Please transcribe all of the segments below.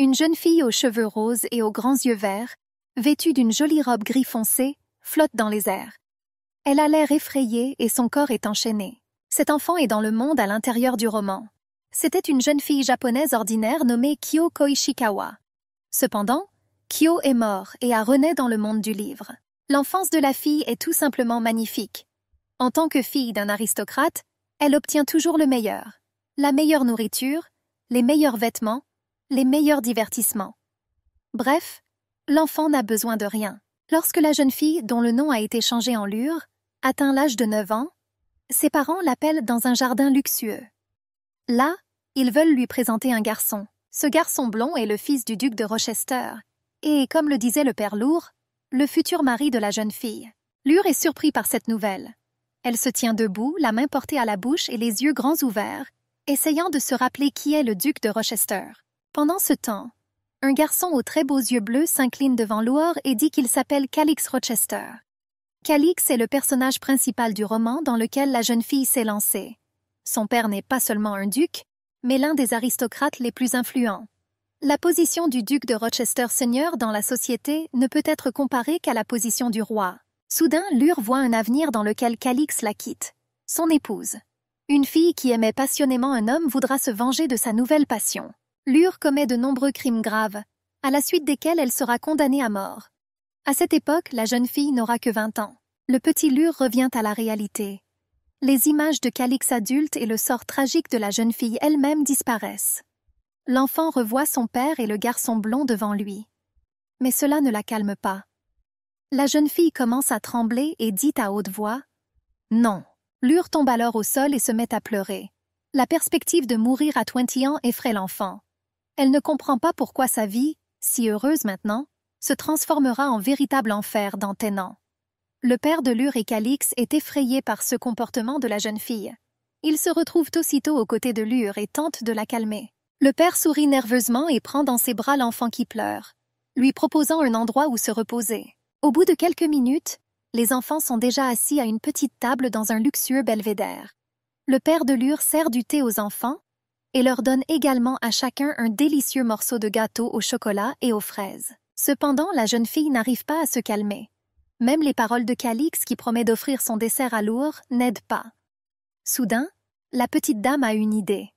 Une jeune fille aux cheveux roses et aux grands yeux verts, vêtue d'une jolie robe gris foncé, flotte dans les airs. Elle a l'air effrayée et son corps est enchaîné. Cet enfant est dans le monde à l'intérieur du roman. C'était une jeune fille japonaise ordinaire nommée Kyo Koishikawa. Cependant, Kyo est mort et a renaît dans le monde du livre. L'enfance de la fille est tout simplement magnifique. En tant que fille d'un aristocrate, elle obtient toujours le meilleur. La meilleure nourriture, les meilleurs vêtements, les meilleurs divertissements. Bref, l'enfant n'a besoin de rien. Lorsque la jeune fille, dont le nom a été changé en Lure, atteint l'âge de 9 ans, ses parents l'appellent dans un jardin luxueux. Là, ils veulent lui présenter un garçon. Ce garçon blond est le fils du duc de Rochester, et, comme le disait le père Lourd, le futur mari de la jeune fille. Lure est surpris par cette nouvelle. Elle se tient debout, la main portée à la bouche et les yeux grands ouverts, essayant de se rappeler qui est le duc de Rochester. Pendant ce temps, un garçon aux très beaux yeux bleus s'incline devant Lure et dit qu'il s'appelle Calix Rochester. Calix est le personnage principal du roman dans lequel la jeune fille s'est lancée. Son père n'est pas seulement un duc, mais l'un des aristocrates les plus influents. La position du duc de Rochester seigneur dans la société ne peut être comparée qu'à la position du roi. Soudain, Lure voit un avenir dans lequel Calix la quitte, son épouse. Une fille qui aimait passionnément un homme voudra se venger de sa nouvelle passion. Lure commet de nombreux crimes graves, à la suite desquels elle sera condamnée à mort. À cette époque, la jeune fille n'aura que 20 ans. Le petit Lure revient à la réalité. Les images de Calix adulte et le sort tragique de la jeune fille elle-même disparaissent. L'enfant revoit son père et le garçon blond devant lui. Mais cela ne la calme pas. La jeune fille commence à trembler et dit à haute voix « Non ». Lure tombe alors au sol et se met à pleurer. La perspective de mourir à 20 ans effraie l'enfant. Elle ne comprend pas pourquoi sa vie, si heureuse maintenant, se transformera en véritable enfer dans Tennant. Le père de Lure et Calix est effrayé par ce comportement de la jeune fille. Ils se retrouvent aussitôt aux côtés de Lure et tentent de la calmer. Le père sourit nerveusement et prend dans ses bras l'enfant qui pleure, lui proposant un endroit où se reposer. Au bout de quelques minutes, les enfants sont déjà assis à une petite table dans un luxueux belvédère. Le père de Lure sert du thé aux enfants et leur donne également à chacun un délicieux morceau de gâteau au chocolat et aux fraises. Cependant, la jeune fille n'arrive pas à se calmer. Même les paroles de Calix qui promet d'offrir son dessert à Lure n'aident pas. Soudain, la petite dame a une idée.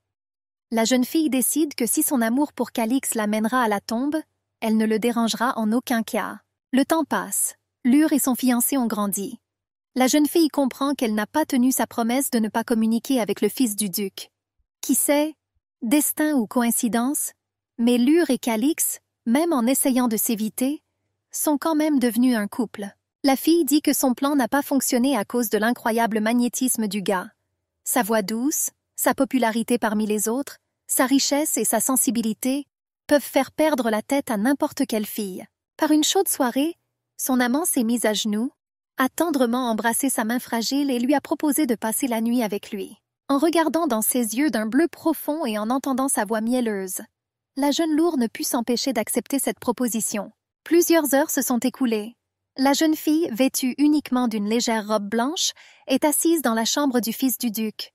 La jeune fille décide que si son amour pour Calix l'amènera à la tombe, elle ne le dérangera en aucun cas. Le temps passe. Lure et son fiancé ont grandi. La jeune fille comprend qu'elle n'a pas tenu sa promesse de ne pas communiquer avec le fils du duc. Qui sait, destin ou coïncidence, mais Lure et Calix, même en essayant de s'éviter, sont quand même devenus un couple. La fille dit que son plan n'a pas fonctionné à cause de l'incroyable magnétisme du gars. Sa voix douce, sa popularité parmi les autres, sa richesse et sa sensibilité peuvent faire perdre la tête à n'importe quelle fille. Par une chaude soirée, son amant s'est mis à genoux, a tendrement embrassé sa main fragile et lui a proposé de passer la nuit avec lui. En regardant dans ses yeux d'un bleu profond et en entendant sa voix mielleuse, la jeune Lure ne put s'empêcher d'accepter cette proposition. Plusieurs heures se sont écoulées. La jeune fille, vêtue uniquement d'une légère robe blanche, est assise dans la chambre du fils du duc.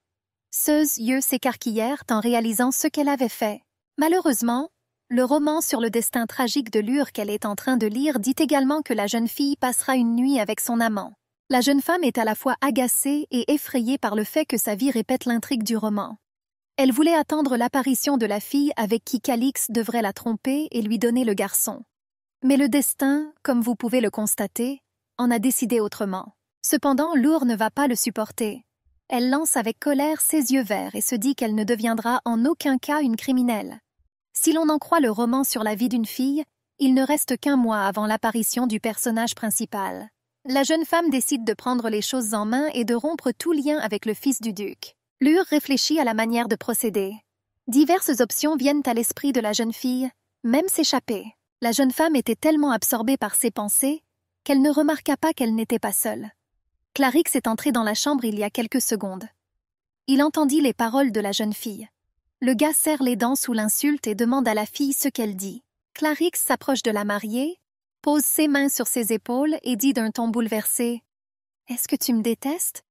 Ses yeux s'écarquillèrent en réalisant ce qu'elle avait fait. Malheureusement, le roman sur le destin tragique de Lure qu'elle est en train de lire dit également que la jeune fille passera une nuit avec son amant. La jeune femme est à la fois agacée et effrayée par le fait que sa vie répète l'intrigue du roman. Elle voulait attendre l'apparition de la fille avec qui Calix devrait la tromper et lui donner le garçon. Mais le destin, comme vous pouvez le constater, en a décidé autrement. Cependant, Lure ne va pas le supporter. Elle lance avec colère ses yeux verts et se dit qu'elle ne deviendra en aucun cas une criminelle. Si l'on en croit le roman sur la vie d'une fille, il ne reste qu'un mois avant l'apparition du personnage principal. La jeune femme décide de prendre les choses en main et de rompre tout lien avec le fils du duc. Lure réfléchit à la manière de procéder. Diverses options viennent à l'esprit de la jeune fille, même s'échapper. La jeune femme était tellement absorbée par ses pensées qu'elle ne remarqua pas qu'elle n'était pas seule. Clarix est entré dans la chambre il y a quelques secondes. Il entendit les paroles de la jeune fille. Le gars serre les dents sous l'insulte et demande à la fille ce qu'elle dit. Clarix s'approche de la mariée, pose ses mains sur ses épaules et dit d'un ton bouleversé « Est-ce que tu me détestes ?»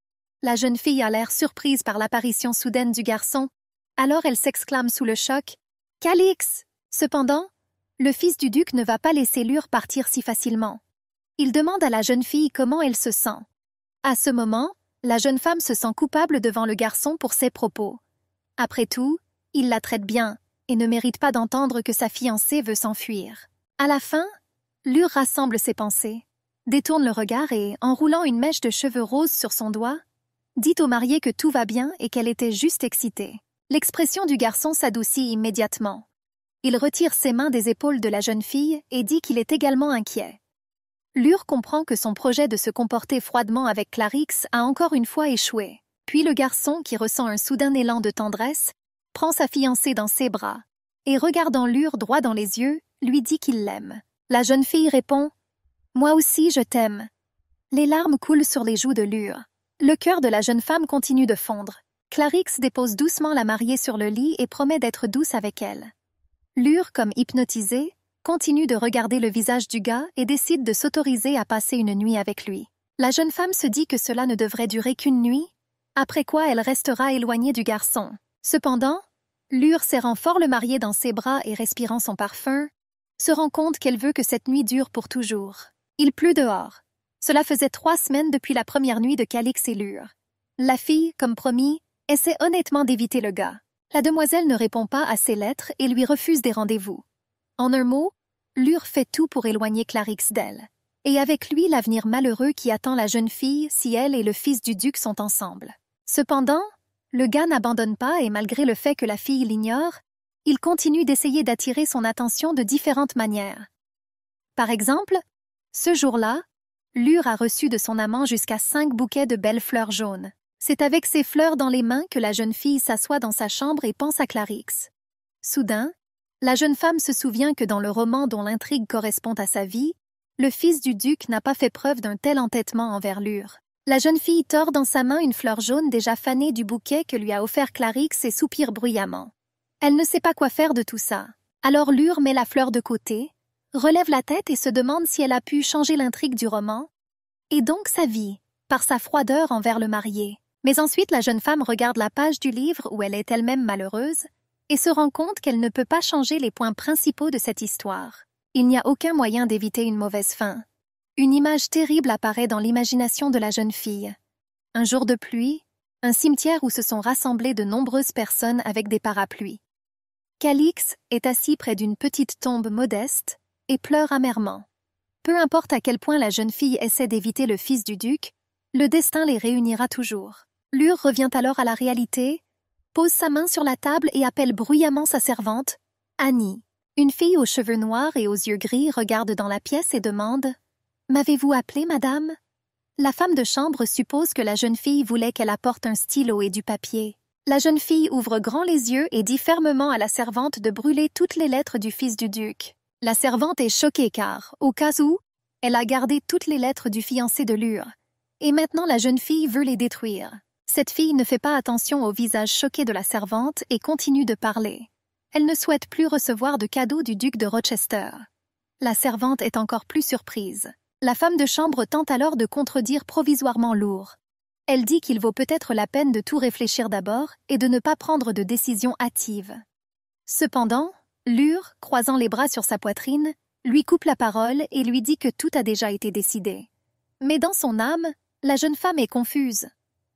La jeune fille a l'air surprise par l'apparition soudaine du garçon. Alors elle s'exclame sous le choc « Calix !» Cependant, Le fils du duc ne va pas laisser Lure partir si facilement. Il demande à la jeune fille comment elle se sent. À ce moment, la jeune femme se sent coupable devant le garçon pour ses propos. Après tout, il la traite bien et ne mérite pas d'entendre que sa fiancée veut s'enfuir. À la fin, Lure rassemble ses pensées, détourne le regard et, en roulant une mèche de cheveux roses sur son doigt, dit au marié que tout va bien et qu'elle était juste excitée. L'expression du garçon s'adoucit immédiatement. Il retire ses mains des épaules de la jeune fille et dit qu'il est également inquiet. Lure comprend que son projet de se comporter froidement avec Clarix a encore une fois échoué. Puis le garçon, qui ressent un soudain élan de tendresse, prend sa fiancée dans ses bras et, regardant Lure droit dans les yeux, lui dit qu'il l'aime. La jeune fille répond « Moi aussi, je t'aime ». Les larmes coulent sur les joues de Lure. Le cœur de la jeune femme continue de fondre. Clarix dépose doucement la mariée sur le lit et promet d'être douce avec elle. Lure, comme hypnotisée, continue de regarder le visage du gars et décide de s'autoriser à passer une nuit avec lui. La jeune femme se dit que cela ne devrait durer qu'une nuit, après quoi elle restera éloignée du garçon. Cependant, Lure, serrant fort le marié dans ses bras et respirant son parfum, se rend compte qu'elle veut que cette nuit dure pour toujours. Il pleut dehors. Cela faisait 3 semaines depuis la première nuit de Calix et Lure. La fille, comme promis, essaie honnêtement d'éviter le gars. La demoiselle ne répond pas à ses lettres et lui refuse des rendez-vous. En un mot, Lure fait tout pour éloigner Clarix d'elle. Et avec lui l'avenir malheureux qui attend la jeune fille si elle et le fils du duc sont ensemble. Cependant, le gars n'abandonne pas et malgré le fait que la fille l'ignore, il continue d'essayer d'attirer son attention de différentes manières. Par exemple, ce jour-là, Lure a reçu de son amant jusqu'à 5 bouquets de belles fleurs jaunes. C'est avec ces fleurs dans les mains que la jeune fille s'assoit dans sa chambre et pense à Clarix. Soudain, la jeune femme se souvient que dans le roman dont l'intrigue correspond à sa vie, le fils du duc n'a pas fait preuve d'un tel entêtement envers Lure. La jeune fille tord dans sa main une fleur jaune déjà fanée du bouquet que lui a offert Clarix et soupire bruyamment. Elle ne sait pas quoi faire de tout ça. Alors Lure met la fleur de côté, relève la tête et se demande si elle a pu changer l'intrigue du roman, et donc sa vie, par sa froideur envers le marié. Mais ensuite la jeune femme regarde la page du livre où elle est elle-même malheureuse, et se rend compte qu'elle ne peut pas changer les points principaux de cette histoire. Il n'y a aucun moyen d'éviter une mauvaise fin. Une image terrible apparaît dans l'imagination de la jeune fille. Un jour de pluie, un cimetière où se sont rassemblées de nombreuses personnes avec des parapluies. Calix est assis près d'une petite tombe modeste et pleure amèrement. Peu importe à quel point la jeune fille essaie d'éviter le fils du duc, le destin les réunira toujours. Lure revient alors à la réalité, pose sa main sur la table et appelle bruyamment sa servante, Annie. Une fille aux cheveux noirs et aux yeux gris regarde dans la pièce et demande « M'avez-vous appelé, madame ?» La femme de chambre suppose que la jeune fille voulait qu'elle apporte un stylo et du papier. La jeune fille ouvre grand les yeux et dit fermement à la servante de brûler toutes les lettres du fils du duc. La servante est choquée car, au cas où, elle a gardé toutes les lettres du fiancé de Lure. Et maintenant la jeune fille veut les détruire. Cette fille ne fait pas attention au visage choqué de la servante et continue de parler. Elle ne souhaite plus recevoir de cadeaux du duc de Rochester. La servante est encore plus surprise. La femme de chambre tente alors de contredire provisoirement Lure. Elle dit qu'il vaut peut-être la peine de tout réfléchir d'abord et de ne pas prendre de décision hâtive. Cependant, Lure, croisant les bras sur sa poitrine, lui coupe la parole et lui dit que tout a déjà été décidé. Mais dans son âme, la jeune femme est confuse.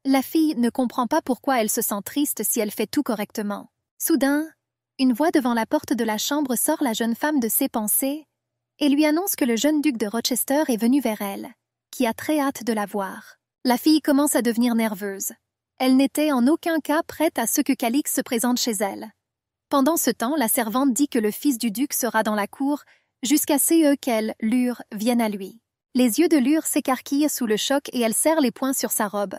La fille ne comprend pas pourquoi elle se sent triste si elle fait tout correctement. Soudain, une voix devant la porte de la chambre sort la jeune femme de ses pensées et lui annonce que le jeune duc de Rochester est venu vers elle, qui a très hâte de la voir. La fille commence à devenir nerveuse. Elle n'était en aucun cas prête à ce que Calix se présente chez elle. Pendant ce temps, la servante dit que le fils du duc sera dans la cour jusqu'à ce qu'elle, Lure, vienne à lui. Les yeux de Lure s'écarquillent sous le choc et elle serre les poings sur sa robe.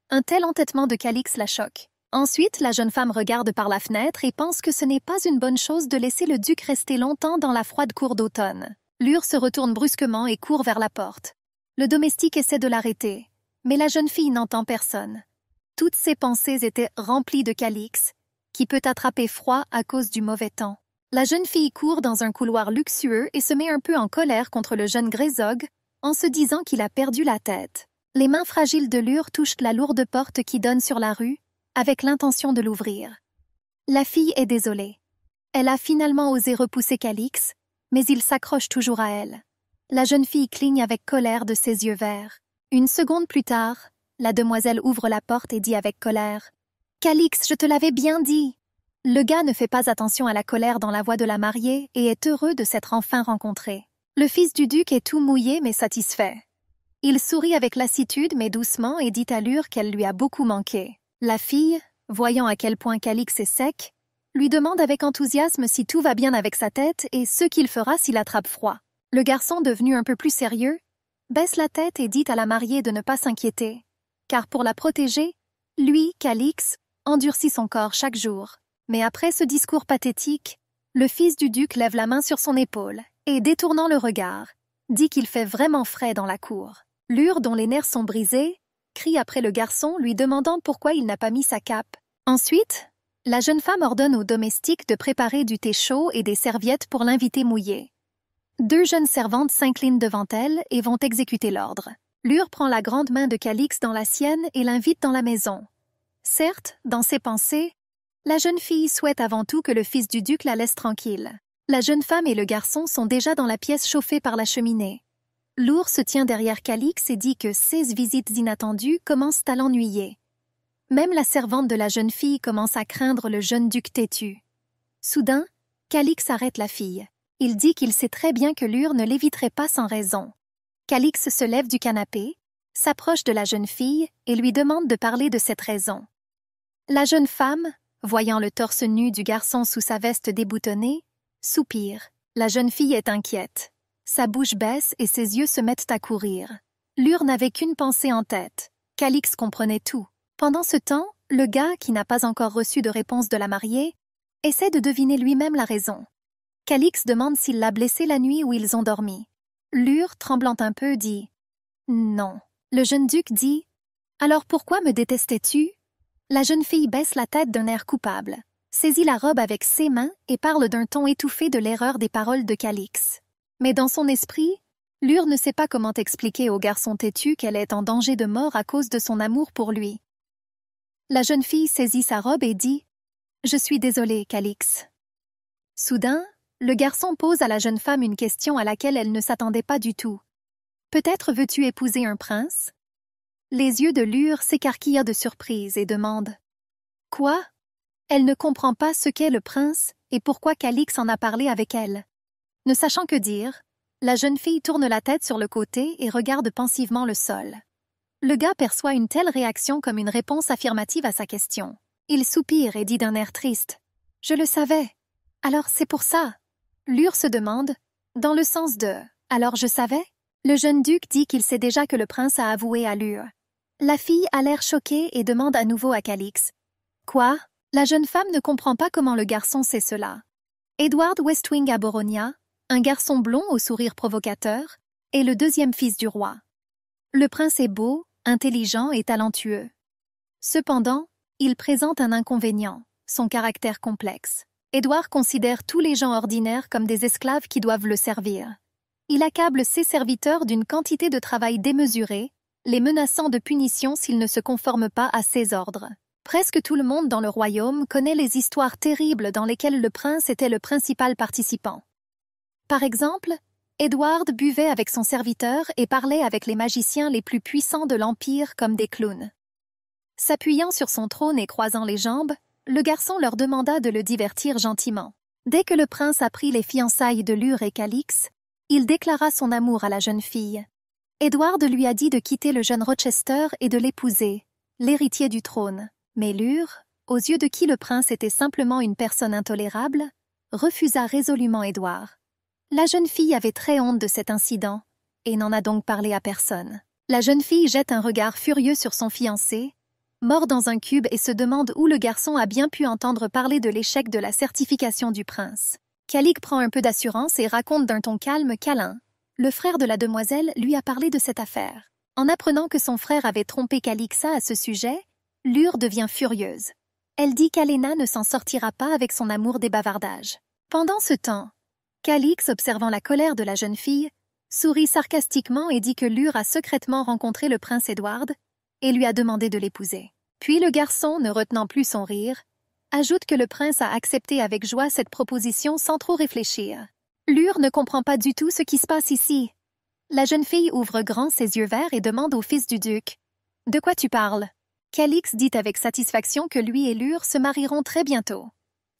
Un tel entêtement de Calix la choque. Ensuite, la jeune femme regarde par la fenêtre et pense que ce n'est pas une bonne chose de laisser le duc rester longtemps dans la froide cour d'automne. Lure se retourne brusquement et court vers la porte. Le domestique essaie de l'arrêter, mais la jeune fille n'entend personne. Toutes ses pensées étaient remplies de Calix, qui peut attraper froid à cause du mauvais temps. La jeune fille court dans un couloir luxueux et se met un peu en colère contre le jeune Greyzog, en se disant qu'il a perdu la tête. Les mains fragiles de Lure touchent la lourde porte qui donne sur la rue, avec l'intention de l'ouvrir. La fille est désolée. Elle a finalement osé repousser Calix, mais il s'accroche toujours à elle. La jeune fille cligne avec colère de ses yeux verts. Une seconde plus tard, la demoiselle ouvre la porte et dit avec colère « Calix, je te l'avais bien dit !» Le gars ne fait pas attention à la colère dans la voix de la mariée et est heureux de s'être enfin rencontré. Le fils du duc est tout mouillé mais satisfait. Il sourit avec lassitude mais doucement et dit à Lure qu'elle lui a beaucoup manqué. La fille, voyant à quel point Calix est sec, lui demande avec enthousiasme si tout va bien avec sa tête et ce qu'il fera s'il attrape froid. Le garçon, devenu un peu plus sérieux, baisse la tête et dit à la mariée de ne pas s'inquiéter, car pour la protéger, lui, Calix, endurcit son corps chaque jour. Mais après ce discours pathétique, le fils du duc lève la main sur son épaule et, détournant le regard, dit qu'il fait vraiment frais dans la cour. Lure, dont les nerfs sont brisés, crie après le garçon, lui demandant pourquoi il n'a pas mis sa cape. Ensuite, la jeune femme ordonne aux domestiques de préparer du thé chaud et des serviettes pour l'invité mouillé. 2 jeunes servantes s'inclinent devant elle et vont exécuter l'ordre. Lure prend la grande main de Calix dans la sienne et l'invite dans la maison. Certes, dans ses pensées, la jeune fille souhaite avant tout que le fils du duc la laisse tranquille. La jeune femme et le garçon sont déjà dans la pièce chauffée par la cheminée. Lure se tient derrière Calix et dit que ces visites inattendues commencent à l'ennuyer. Même la servante de la jeune fille commence à craindre le jeune duc têtu. Soudain, Calix arrête la fille. Il dit qu'il sait très bien que Lure ne l'éviterait pas sans raison. Calix se lève du canapé, s'approche de la jeune fille et lui demande de parler de cette raison. La jeune femme, voyant le torse nu du garçon sous sa veste déboutonnée, soupire. La jeune fille est inquiète. Sa bouche baisse et ses yeux se mettent à courir. Lure n'avait qu'une pensée en tête. Calix comprenait tout. Pendant ce temps, le gars, qui n'a pas encore reçu de réponse de la mariée, essaie de deviner lui-même la raison. Calix demande s'il l'a blessé la nuit où ils ont dormi. Lure, tremblant un peu, dit « Non ». Le jeune duc dit « Alors pourquoi me détestais-tu » La jeune fille baisse la tête d'un air coupable, saisit la robe avec ses mains et parle d'un ton étouffé de l'erreur des paroles de Calix. Mais dans son esprit, Lure ne sait pas comment expliquer au garçon têtu qu'elle est en danger de mort à cause de son amour pour lui. La jeune fille saisit sa robe et dit « Je suis désolée, Calix ». Soudain, le garçon pose à la jeune femme une question à laquelle elle ne s'attendait pas du tout. « Peut-être veux-tu épouser un prince ?» Les yeux de Lure s'écarquillent de surprise et demande « Quoi ?» Elle ne comprend pas ce qu'est le prince et pourquoi Calix en a parlé avec elle. Ne sachant que dire, la jeune fille tourne la tête sur le côté et regarde pensivement le sol. Le gars perçoit une telle réaction comme une réponse affirmative à sa question. Il soupire et dit d'un air triste « Je le savais. Alors c'est pour ça. » Lure se demande, dans le sens de « Alors je savais ?» Le jeune duc dit qu'il sait déjà que le prince a avoué à Lure. La fille a l'air choquée et demande à nouveau à Calix « Quoi ?» La jeune femme ne comprend pas comment le garçon sait cela. Edward Westwing Aboronia, un garçon blond au sourire provocateur, est le 2e fils du roi. Le prince est beau, intelligent et talentueux. Cependant, il présente un inconvénient, son caractère complexe. Édouard considère tous les gens ordinaires comme des esclaves qui doivent le servir. Il accable ses serviteurs d'une quantité de travail démesurée, les menaçant de punition s'ils ne se conforment pas à ses ordres. Presque tout le monde dans le royaume connaît les histoires terribles dans lesquelles le prince était le principal participant. Par exemple, Edward buvait avec son serviteur et parlait avec les magiciens les plus puissants de l'Empire comme des clowns. S'appuyant sur son trône et croisant les jambes, le garçon leur demanda de le divertir gentiment. Dès que le prince apprit les fiançailles de Lure et Calix, il déclara son amour à la jeune fille. Edward lui a dit de quitter le jeune Rochester et de l'épouser, l'héritier du trône. Mais Lure, aux yeux de qui le prince était simplement une personne intolérable, refusa résolument Édouard. La jeune fille avait très honte de cet incident et n'en a donc parlé à personne. La jeune fille jette un regard furieux sur son fiancé, mord dans un cube et se demande où le garçon a bien pu entendre parler de l'échec de la certification du prince. Calix prend un peu d'assurance et raconte d'un ton calme qu'Alain, le frère de la demoiselle, lui a parlé de cette affaire. En apprenant que son frère avait trompé Calixa à ce sujet, Lure devient furieuse. Elle dit qu'Alena ne s'en sortira pas avec son amour des bavardages. Pendant ce temps, Calix, observant la colère de la jeune fille, sourit sarcastiquement et dit que Lure a secrètement rencontré le prince Edward et lui a demandé de l'épouser. Puis le garçon, ne retenant plus son rire, ajoute que le prince a accepté avec joie cette proposition sans trop réfléchir. Lure ne comprend pas du tout ce qui se passe ici. La jeune fille ouvre grand ses yeux verts et demande au fils du duc. « De quoi tu parles ?» Calix dit avec satisfaction que lui et Lure se marieront très bientôt.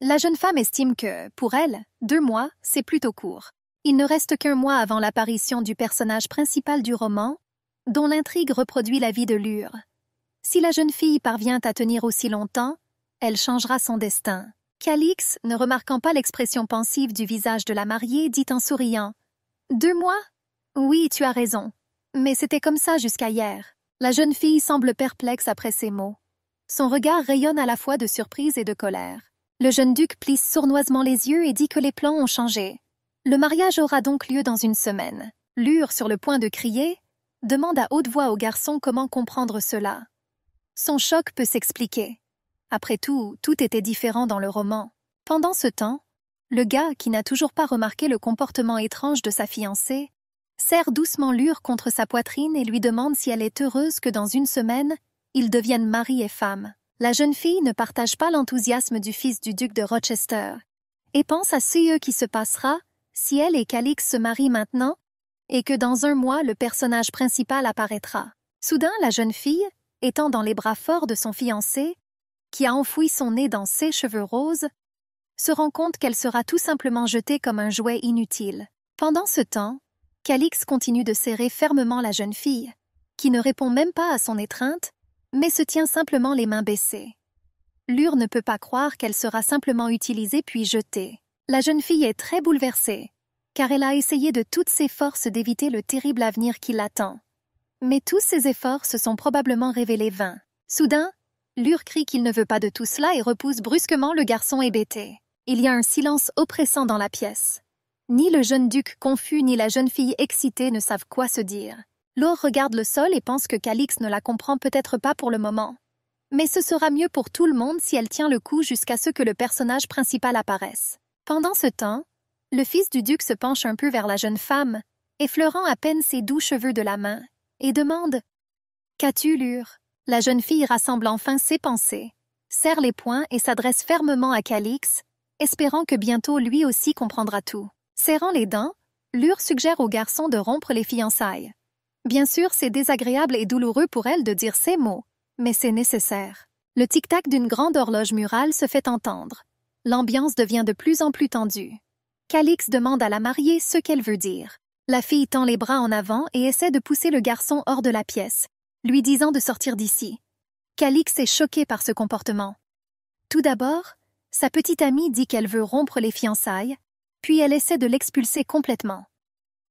La jeune femme estime que, pour elle, 2 mois, c'est plutôt court. Il ne reste qu'1 mois avant l'apparition du personnage principal du roman, dont l'intrigue reproduit la vie de Lure. Si la jeune fille parvient à tenir aussi longtemps, elle changera son destin. Calix, ne remarquant pas l'expression pensive du visage de la mariée, dit en souriant « 2 mois? Oui, tu as raison. Mais c'était comme ça jusqu'à hier. » La jeune fille semble perplexe après ces mots. Son regard rayonne à la fois de surprise et de colère. Le jeune duc plisse sournoisement les yeux et dit que les plans ont changé. Le mariage aura donc lieu dans 1 semaine. Lure, sur le point de crier, demande à haute voix au garçon comment comprendre cela. Son choc peut s'expliquer. Après tout, tout était différent dans le roman. Pendant ce temps, le gars, qui n'a toujours pas remarqué le comportement étrange de sa fiancée, serre doucement Lure contre sa poitrine et lui demande si elle est heureuse que dans 1 semaine, ils deviennent mari et femme. La jeune fille ne partage pas l'enthousiasme du fils du duc de Rochester et pense à ce qui se passera si elle et Calix se marient maintenant et que dans 1 mois le personnage principal apparaîtra. Soudain, la jeune fille, étant dans les bras forts de son fiancé, qui a enfoui son nez dans ses cheveux roses, se rend compte qu'elle sera tout simplement jetée comme un jouet inutile. Pendant ce temps, Calix continue de serrer fermement la jeune fille, qui ne répond même pas à son étreinte, mais se tient simplement les mains baissées. Lure ne peut pas croire qu'elle sera simplement utilisée puis jetée. La jeune fille est très bouleversée, car elle a essayé de toutes ses forces d'éviter le terrible avenir qui l'attend. Mais tous ses efforts se sont probablement révélés vains. Soudain, Lure crie qu'il ne veut pas de tout cela et repousse brusquement le garçon hébété. Il y a un silence oppressant dans la pièce. Ni le jeune duc confus ni la jeune fille excitée ne savent quoi se dire. Laure regarde le sol et pense que Calix ne la comprend peut-être pas pour le moment. Mais ce sera mieux pour tout le monde si elle tient le coup jusqu'à ce que le personnage principal apparaisse. Pendant ce temps, le fils du duc se penche un peu vers la jeune femme, effleurant à peine ses doux cheveux de la main, et demande « Qu'as-tu, Lure ?» La jeune fille rassemble enfin ses pensées, serre les poings et s'adresse fermement à Calix, espérant que bientôt lui aussi comprendra tout. Serrant les dents, Lure suggère au garçon de rompre les fiançailles. Bien sûr, c'est désagréable et douloureux pour elle de dire ces mots, mais c'est nécessaire. Le tic-tac d'une grande horloge murale se fait entendre. L'ambiance devient de plus en plus tendue. Calix demande à la mariée ce qu'elle veut dire. La fille tend les bras en avant et essaie de pousser le garçon hors de la pièce, lui disant de sortir d'ici. Calix est choquée par ce comportement. Tout d'abord, sa petite amie dit qu'elle veut rompre les fiançailles, puis elle essaie de l'expulser complètement.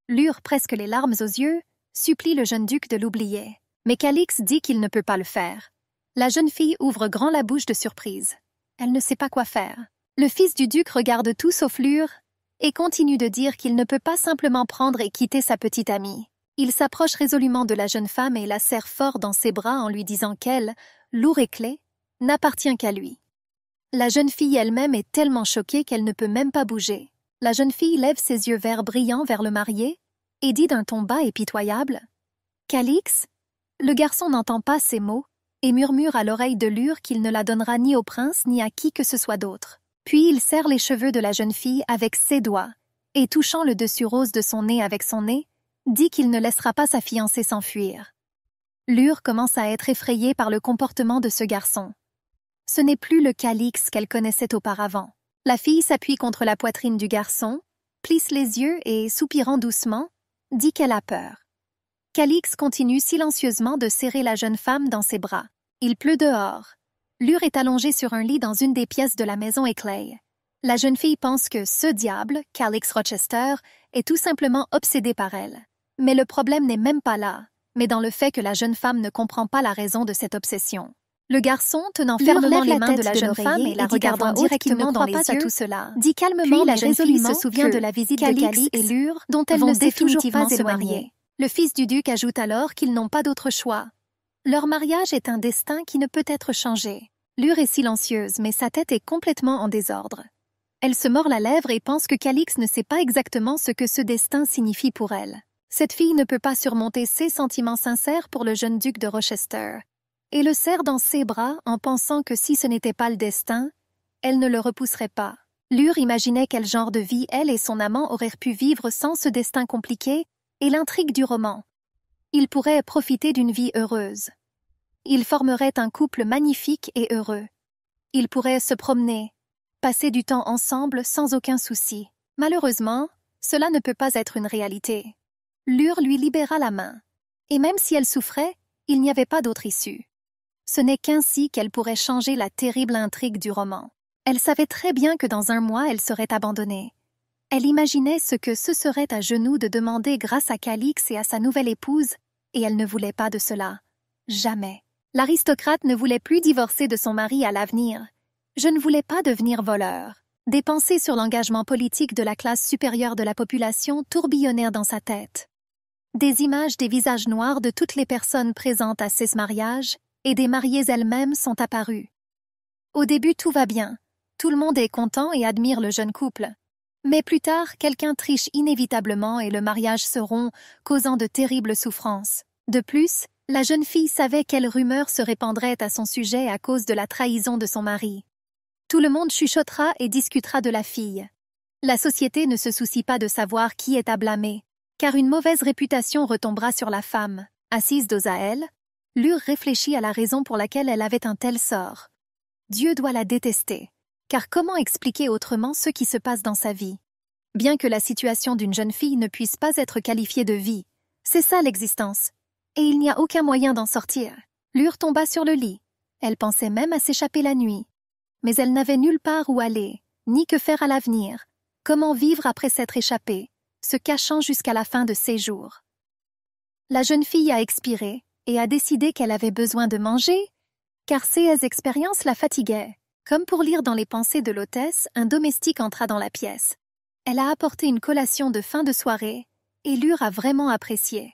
Lure, presque les larmes aux yeux, supplie le jeune duc de l'oublier. Mais Calix dit qu'il ne peut pas le faire. La jeune fille ouvre grand la bouche de surprise. Elle ne sait pas quoi faire. Le fils du duc regarde tout sauf Lure et continue de dire qu'il ne peut pas simplement prendre et quitter sa petite amie. Il s'approche résolument de la jeune femme et la serre fort dans ses bras en lui disant qu'elle, lourd et clé, n'appartient qu'à lui. La jeune fille elle-même est tellement choquée qu'elle ne peut même pas bouger. La jeune fille lève ses yeux verts brillants vers le marié et dit d'un ton bas et pitoyable « Calix ?» Le garçon n'entend pas ces mots et murmure à l'oreille de Lure qu'il ne la donnera ni au prince ni à qui que ce soit d'autre. Puis il serre les cheveux de la jeune fille avec ses doigts et, touchant le dessus rose de son nez avec son nez, dit qu'il ne laissera pas sa fiancée s'enfuir. Lure commence à être effrayée par le comportement de ce garçon. Ce n'est plus le Calix qu'elle connaissait auparavant. La fille s'appuie contre la poitrine du garçon, plisse les yeux et, soupirant doucement, dit qu'elle a peur. Calix continue silencieusement de serrer la jeune femme dans ses bras. Il pleut dehors. Lure est allongée sur un lit dans une des pièces de la maison Clay. La jeune fille pense que ce diable, Calix Rochester, est tout simplement obsédé par elle. Mais le problème n'est même pas là, mais dans le fait que la jeune femme ne comprend pas la raison de cette obsession. Le garçon, tenant fermement les mains de la jeune femme et la regardant directement dans les yeux, tout cela, dit calmement mais résolument se souvient de la visite de Calix et Lure dont elle ne sait toujours pas s'éloigner. Le fils du duc ajoute alors qu'ils n'ont pas d'autre choix. Leur mariage est un destin qui ne peut être changé. Lure est silencieuse, mais sa tête est complètement en désordre. Elle se mord la lèvre et pense que Calix ne sait pas exactement ce que ce destin signifie pour elle. Cette fille ne peut pas surmonter ses sentiments sincères pour le jeune duc de Rochester, et le serre dans ses bras en pensant que si ce n'était pas le destin, elle ne le repousserait pas. Lure imaginait quel genre de vie elle et son amant auraient pu vivre sans ce destin compliqué et l'intrigue du roman. Ils pourraient profiter d'une vie heureuse. Ils formeraient un couple magnifique et heureux. Ils pourraient se promener, passer du temps ensemble sans aucun souci. Malheureusement, cela ne peut pas être une réalité. Lure lui libéra la main. Et même si elle souffrait, il n'y avait pas d'autre issue. Ce n'est qu'ainsi qu'elle pourrait changer la terrible intrigue du roman. Elle savait très bien que dans un mois elle serait abandonnée. Elle imaginait ce que ce serait à genoux de demander grâce à Calix et à sa nouvelle épouse, et elle ne voulait pas de cela. Jamais. L'aristocrate ne voulait plus divorcer de son mari à l'avenir. Je ne voulais pas devenir voleur. Des pensées sur l'engagement politique de la classe supérieure de la population tourbillonnèrent dans sa tête. Des images des visages noirs de toutes les personnes présentes à ces mariages et des mariées elles-mêmes sont apparues. Au début, tout va bien. Tout le monde est content et admire le jeune couple. Mais plus tard, quelqu'un triche inévitablement et le mariage se rompt, causant de terribles souffrances. De plus, la jeune fille savait quelle rumeur se répandrait à son sujet à cause de la trahison de son mari. Tout le monde chuchotera et discutera de la fille. La société ne se soucie pas de savoir qui est à blâmer, car une mauvaise réputation retombera sur la femme. Assise dos à elle, Lure réfléchit à la raison pour laquelle elle avait un tel sort. Dieu doit la détester, car comment expliquer autrement ce qui se passe dans sa vie? Bien que la situation d'une jeune fille ne puisse pas être qualifiée de vie, c'est ça l'existence, et il n'y a aucun moyen d'en sortir. Lure tomba sur le lit. Elle pensait même à s'échapper la nuit. Mais elle n'avait nulle part où aller, ni que faire à l'avenir. Comment vivre après s'être échappée, se cachant jusqu'à la fin de ses jours? La jeune fille a expiré et a décidé qu'elle avait besoin de manger, car ces expériences la fatiguaient. Comme pour lire dans les pensées de l'hôtesse, un domestique entra dans la pièce. Elle a apporté une collation de fin de soirée, et Lure a vraiment apprécié.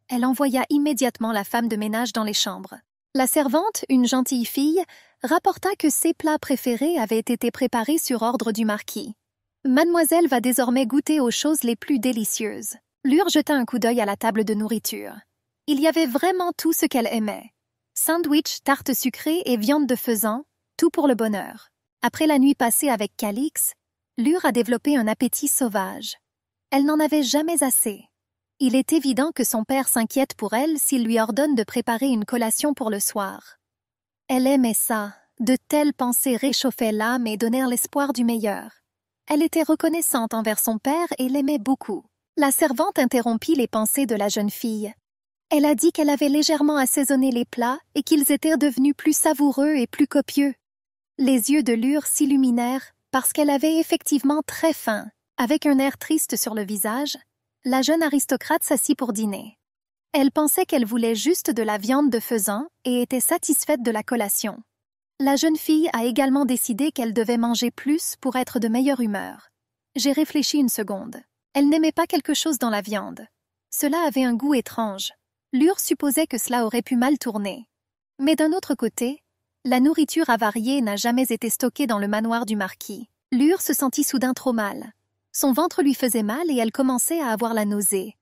Elle envoya immédiatement la femme de ménage dans les chambres. La servante, une gentille fille, rapporta que ses plats préférés avaient été préparés sur ordre du marquis. Mademoiselle va désormais goûter aux choses les plus délicieuses. Lure jeta un coup d'œil à la table de nourriture. Il y avait vraiment tout ce qu'elle aimait. Sandwich, tarte sucrée et viande de faisan, tout pour le bonheur. Après la nuit passée avec Calix, Lure a développé un appétit sauvage. Elle n'en avait jamais assez. Il est évident que son père s'inquiète pour elle s'il lui ordonne de préparer une collation pour le soir. Elle aimait ça. De telles pensées réchauffaient l'âme et donnèrent l'espoir du meilleur. Elle était reconnaissante envers son père et l'aimait beaucoup. La servante interrompit les pensées de la jeune fille. Elle a dit qu'elle avait légèrement assaisonné les plats et qu'ils étaient devenus plus savoureux et plus copieux. Les yeux de Lure s'illuminèrent parce qu'elle avait effectivement très faim. Avec un air triste sur le visage, la jeune aristocrate s'assit pour dîner. Elle pensait qu'elle voulait juste de la viande de faisan et était satisfaite de la collation. La jeune fille a également décidé qu'elle devait manger plus pour être de meilleure humeur. J'ai réfléchi une seconde. Elle n'aimait pas quelque chose dans la viande. Cela avait un goût étrange. Lure supposait que cela aurait pu mal tourner. Mais d'un autre côté, la nourriture avariée n'a jamais été stockée dans le manoir du marquis. Lure se sentit soudain trop mal. Son ventre lui faisait mal et elle commençait à avoir la nausée.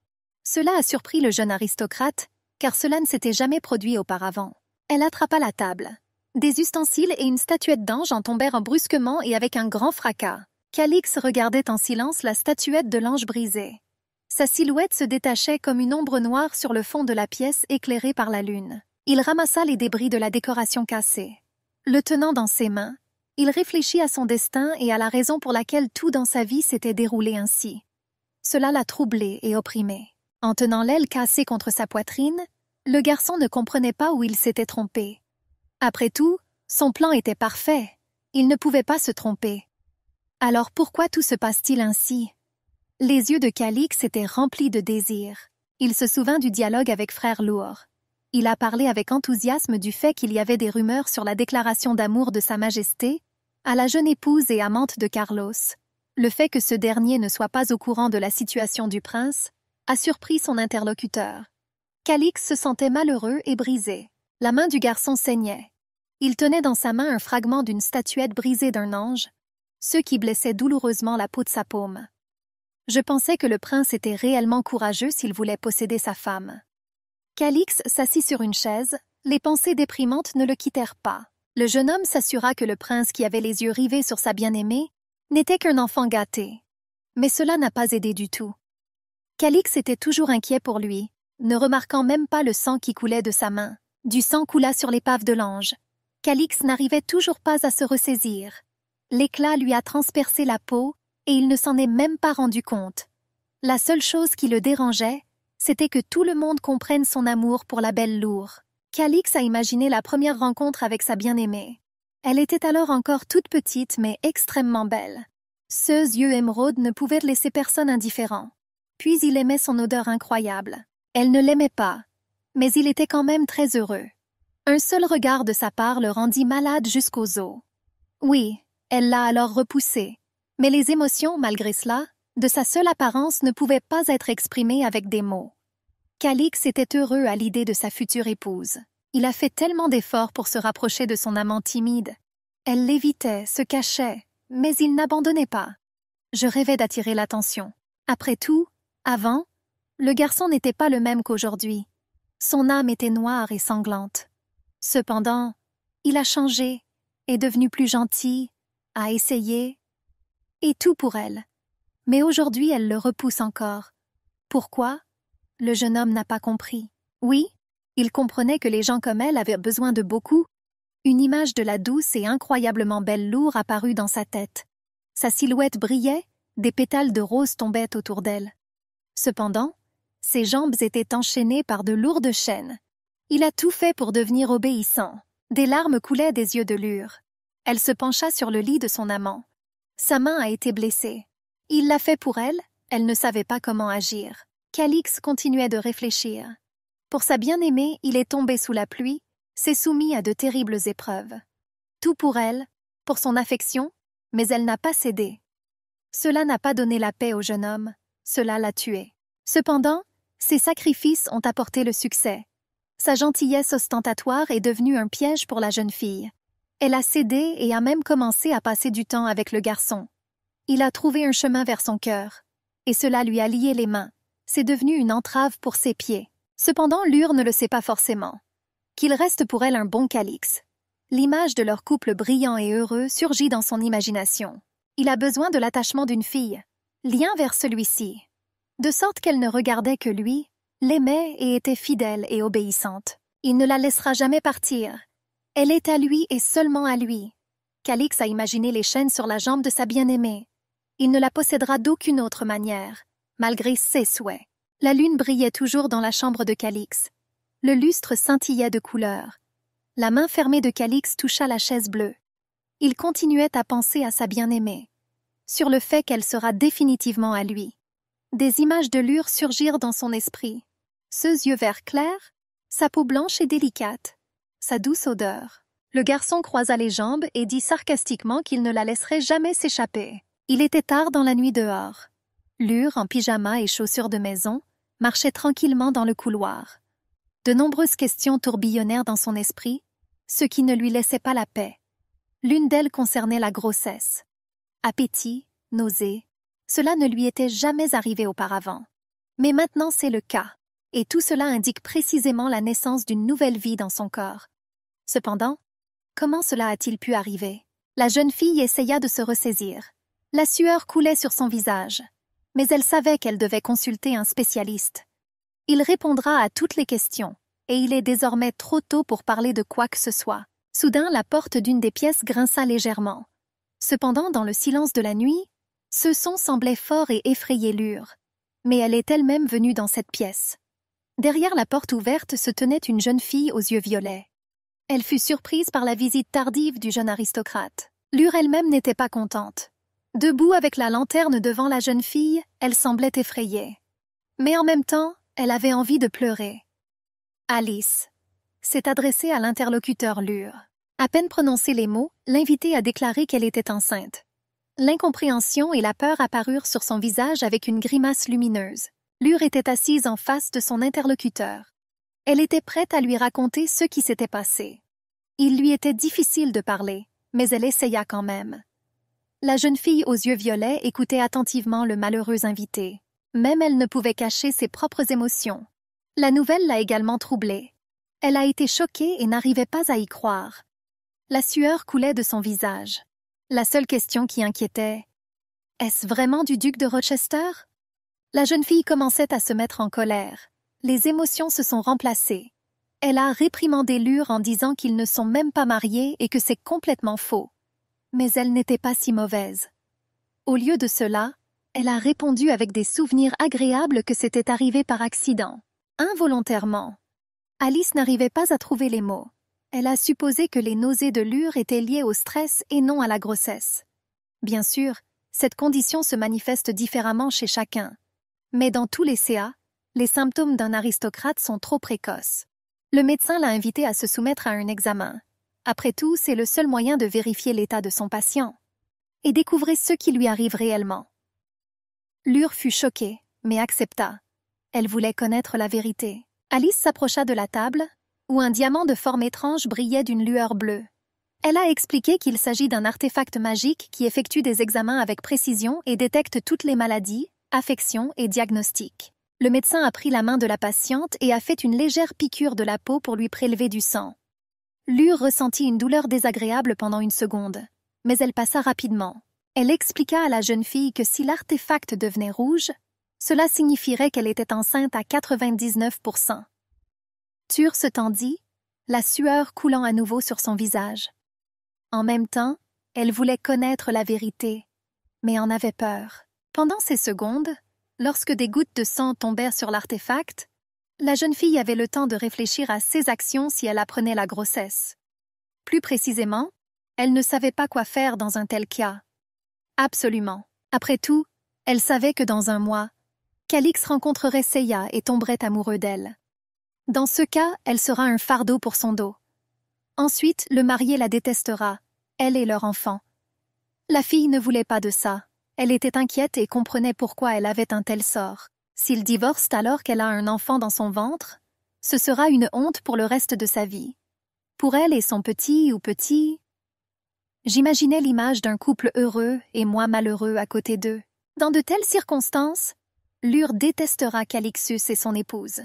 Cela a surpris le jeune aristocrate, car cela ne s'était jamais produit auparavant. Elle attrapa la table. Des ustensiles et une statuette d'ange en tombèrent brusquement et avec un grand fracas. Calix regardait en silence la statuette de l'ange brisée. Sa silhouette se détachait comme une ombre noire sur le fond de la pièce éclairée par la lune. Il ramassa les débris de la décoration cassée. Le tenant dans ses mains, il réfléchit à son destin et à la raison pour laquelle tout dans sa vie s'était déroulé ainsi. Cela l'a troublé et opprimé. En tenant l'aile cassée contre sa poitrine, le garçon ne comprenait pas où il s'était trompé. Après tout, son plan était parfait. Il ne pouvait pas se tromper. Alors pourquoi tout se passe-t-il ainsi? Les yeux de Calix étaient remplis de désir. Il se souvint du dialogue avec frère Lourd. Il a parlé avec enthousiasme du fait qu'il y avait des rumeurs sur la déclaration d'amour de Sa Majesté à la jeune épouse et amante de Carlos. Le fait que ce dernier ne soit pas au courant de la situation du prince a surpris son interlocuteur. Calix se sentait malheureux et brisé. La main du garçon saignait. Il tenait dans sa main un fragment d'une statuette brisée d'un ange, ce qui blessait douloureusement la peau de sa paume. Je pensais que le prince était réellement courageux s'il voulait posséder sa femme. Calix s'assit sur une chaise, les pensées déprimantes ne le quittèrent pas. Le jeune homme s'assura que le prince qui avait les yeux rivés sur sa bien-aimée n'était qu'un enfant gâté. Mais cela n'a pas aidé du tout. Calix était toujours inquiet pour lui, ne remarquant même pas le sang qui coulait de sa main. Du sang coula sur l'épave de l'ange. Calix n'arrivait toujours pas à se ressaisir. L'éclat lui a transpercé la peau et il ne s'en est même pas rendu compte. La seule chose qui le dérangeait, c'était que tout le monde comprenne son amour pour la belle Lour. Calix a imaginé la première rencontre avec sa bien-aimée. Elle était alors encore toute petite mais extrêmement belle. Ses yeux émeraudes ne pouvaient laisser personne indifférent. Puis il aimait son odeur incroyable. Elle ne l'aimait pas, mais il était quand même très heureux. Un seul regard de sa part le rendit malade jusqu'aux os. Oui, elle l'a alors repoussé, mais les émotions, malgré cela, de sa seule apparence ne pouvaient pas être exprimées avec des mots. Calix était heureux à l'idée de sa future épouse. Il a fait tellement d'efforts pour se rapprocher de son amant timide. Elle l'évitait, se cachait, mais il n'abandonnait pas. Je rêvais d'attirer l'attention. Après tout, avant, le garçon n'était pas le même qu'aujourd'hui. Son âme était noire et sanglante. Cependant, il a changé, est devenu plus gentil, a essayé, et tout pour elle. Mais aujourd'hui, elle le repousse encore. Pourquoi? Le jeune homme n'a pas compris. Oui, il comprenait que les gens comme elle avaient besoin de beaucoup. Une image de la douce et incroyablement belle Lour apparut dans sa tête. Sa silhouette brillait, des pétales de rose tombaient autour d'elle. Cependant, ses jambes étaient enchaînées par de lourdes chaînes. Il a tout fait pour devenir obéissant. Des larmes coulaient des yeux de Lure. Elle se pencha sur le lit de son amant. Sa main a été blessée. Il l'a fait pour elle, elle ne savait pas comment agir. Calix continuait de réfléchir. Pour sa bien-aimée, il est tombé sous la pluie, s'est soumis à de terribles épreuves. Tout pour elle, pour son affection, mais elle n'a pas cédé. Cela n'a pas donné la paix au jeune homme, cela l'a tué. Cependant, ses sacrifices ont apporté le succès. Sa gentillesse ostentatoire est devenue un piège pour la jeune fille. Elle a cédé et a même commencé à passer du temps avec le garçon. Il a trouvé un chemin vers son cœur, et cela lui a lié les mains. C'est devenu une entrave pour ses pieds. Cependant, Lure ne le sait pas forcément. Qu'il reste pour elle un bon Calix. L'image de leur couple brillant et heureux surgit dans son imagination. Il a besoin de l'attachement d'une fille, lien vers celui-ci, de sorte qu'elle ne regardait que lui, l'aimait et était fidèle et obéissante. Il ne la laissera jamais partir. Elle est à lui et seulement à lui. Calix a imaginé les chaînes sur la jambe de sa bien-aimée. Il ne la possédera d'aucune autre manière, malgré ses souhaits. La lune brillait toujours dans la chambre de Calix. Le lustre scintillait de couleurs. La main fermée de Calix toucha la chaise bleue. Il continuait à penser à sa bien-aimée, sur le fait qu'elle sera définitivement à lui. Des images de Lure surgirent dans son esprit. Ses yeux verts clairs, sa peau blanche et délicate, sa douce odeur. Le garçon croisa les jambes et dit sarcastiquement qu'il ne la laisserait jamais s'échapper. Il était tard dans la nuit dehors. Lure, en pyjama et chaussures de maison, marchait tranquillement dans le couloir. De nombreuses questions tourbillonnèrent dans son esprit, ce qui ne lui laissait pas la paix. L'une d'elles concernait la grossesse. Appétit, nausées, cela ne lui était jamais arrivé auparavant. Mais maintenant c'est le cas, et tout cela indique précisément la naissance d'une nouvelle vie dans son corps. Cependant, comment cela a-t-il pu arriver? La jeune fille essaya de se ressaisir. La sueur coulait sur son visage, mais elle savait qu'elle devait consulter un spécialiste. Il répondra à toutes les questions, et il est désormais trop tôt pour parler de quoi que ce soit. Soudain, la porte d'une des pièces grinça légèrement. Cependant, dans le silence de la nuit, ce son semblait fort et effrayait Lure. Mais elle est elle-même venue dans cette pièce. Derrière la porte ouverte se tenait une jeune fille aux yeux violets. Elle fut surprise par la visite tardive du jeune aristocrate. Lure elle-même n'était pas contente. Debout avec la lanterne devant la jeune fille, elle semblait effrayée. Mais en même temps, elle avait envie de pleurer. Alice s'est adressée à l'interlocuteur Lure. À peine prononcés les mots, l'invitée a déclaré qu'elle était enceinte. L'incompréhension et la peur apparurent sur son visage avec une grimace lumineuse. Lure était assise en face de son interlocuteur. Elle était prête à lui raconter ce qui s'était passé. Il lui était difficile de parler, mais elle essaya quand même. La jeune fille aux yeux violets écoutait attentivement le malheureux invité. Même elle ne pouvait cacher ses propres émotions. La nouvelle l'a également troublée. Elle a été choquée et n'arrivait pas à y croire. La sueur coulait de son visage. La seule question qui inquiétait, Est-ce vraiment du duc de Rochester? La jeune fille commençait à se mettre en colère. Les émotions se sont remplacées. Elle a réprimandé Lure en disant qu'ils ne sont même pas mariés et que c'est complètement faux. Mais elle n'était pas si mauvaise. Au lieu de cela, elle a répondu avec des souvenirs agréables que c'était arrivé par accident, involontairement. Alice n'arrivait pas à trouver les mots. Elle a supposé que les nausées de Lure étaient liées au stress et non à la grossesse. Bien sûr, cette condition se manifeste différemment chez chacun. Mais dans tous les CA, les symptômes d'un aristocrate sont trop précoces. Le médecin l'a invité à se soumettre à un examen. Après tout, c'est le seul moyen de vérifier l'état de son patient et découvrir ce qui lui arrive réellement. Lure fut choquée, mais accepta. Elle voulait connaître la vérité. Alice s'approcha de la table, où un diamant de forme étrange brillait d'une lueur bleue. Elle a expliqué qu'il s'agit d'un artefact magique qui effectue des examens avec précision et détecte toutes les maladies, affections et diagnostics. Le médecin a pris la main de la patiente et a fait une légère piqûre de la peau pour lui prélever du sang. Lure ressentit une douleur désagréable pendant une seconde, mais elle passa rapidement. Elle expliqua à la jeune fille que si l'artefact devenait rouge, cela signifierait qu'elle était enceinte à 99%. Ture se tendit, la sueur coulant à nouveau sur son visage. En même temps, elle voulait connaître la vérité, mais en avait peur. Pendant ces secondes, lorsque des gouttes de sang tombèrent sur l'artefact, la jeune fille avait le temps de réfléchir à ses actions si elle apprenait la grossesse. Plus précisément, elle ne savait pas quoi faire dans un tel cas. Absolument. Après tout, elle savait que dans un mois, Calix rencontrerait Seiya et tomberait amoureux d'elle. Dans ce cas, elle sera un fardeau pour son dos. Ensuite, le marié la détestera, elle et leur enfant. La fille ne voulait pas de ça. Elle était inquiète et comprenait pourquoi elle avait un tel sort. S'ils divorcent alors qu'elle a un enfant dans son ventre, ce sera une honte pour le reste de sa vie. Pour elle et son petit ou petit... J'imaginais l'image d'un couple heureux et moi malheureux à côté d'eux. Dans de telles circonstances, Lure détestera Calixus et son épouse.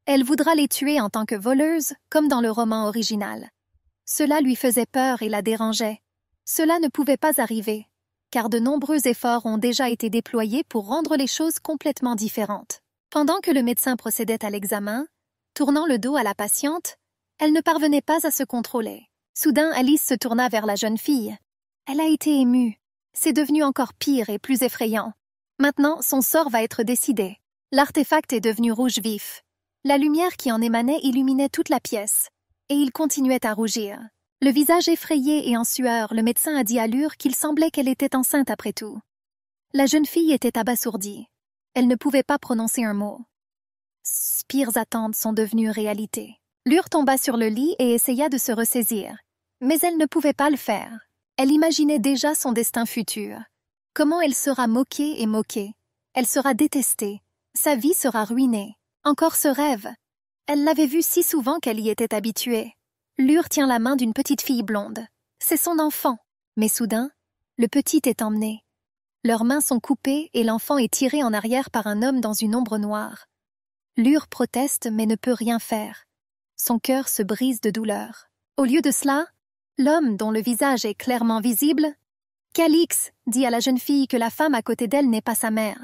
Elle voudra les tuer en tant que voleuses, comme dans le roman original. Cela lui faisait peur et la dérangeait. Cela ne pouvait pas arriver, car de nombreux efforts ont déjà été déployés pour rendre les choses complètement différentes. Pendant que le médecin procédait à l'examen, tournant le dos à la patiente, elle ne parvenait pas à se contrôler. Soudain, Alice se tourna vers la jeune fille. Elle a été émue. C'est devenu encore pire et plus effrayant. Maintenant, son sort va être décidé. L'artefact est devenu rouge vif. La lumière qui en émanait illuminait toute la pièce, et il continuait à rougir. Le visage effrayé et en sueur, le médecin a dit à Lure qu'il semblait qu'elle était enceinte après tout. La jeune fille était abasourdie. Elle ne pouvait pas prononcer un mot. Pires attentes sont devenues réalité. Lure tomba sur le lit et essaya de se ressaisir. Mais elle ne pouvait pas le faire. Elle imaginait déjà son destin futur. Comment elle sera moquée et moquée. Elle sera détestée. Sa vie sera ruinée. Encore ce rêve. Elle l'avait vu si souvent qu'elle y était habituée. Lure tient la main d'une petite fille blonde. C'est son enfant. Mais soudain, le petit est emmené. Leurs mains sont coupées et l'enfant est tiré en arrière par un homme dans une ombre noire. Lure proteste mais ne peut rien faire. Son cœur se brise de douleur. Au lieu de cela, l'homme, dont le visage est clairement visible, « Calix » dit à la jeune fille que la femme à côté d'elle n'est pas sa mère.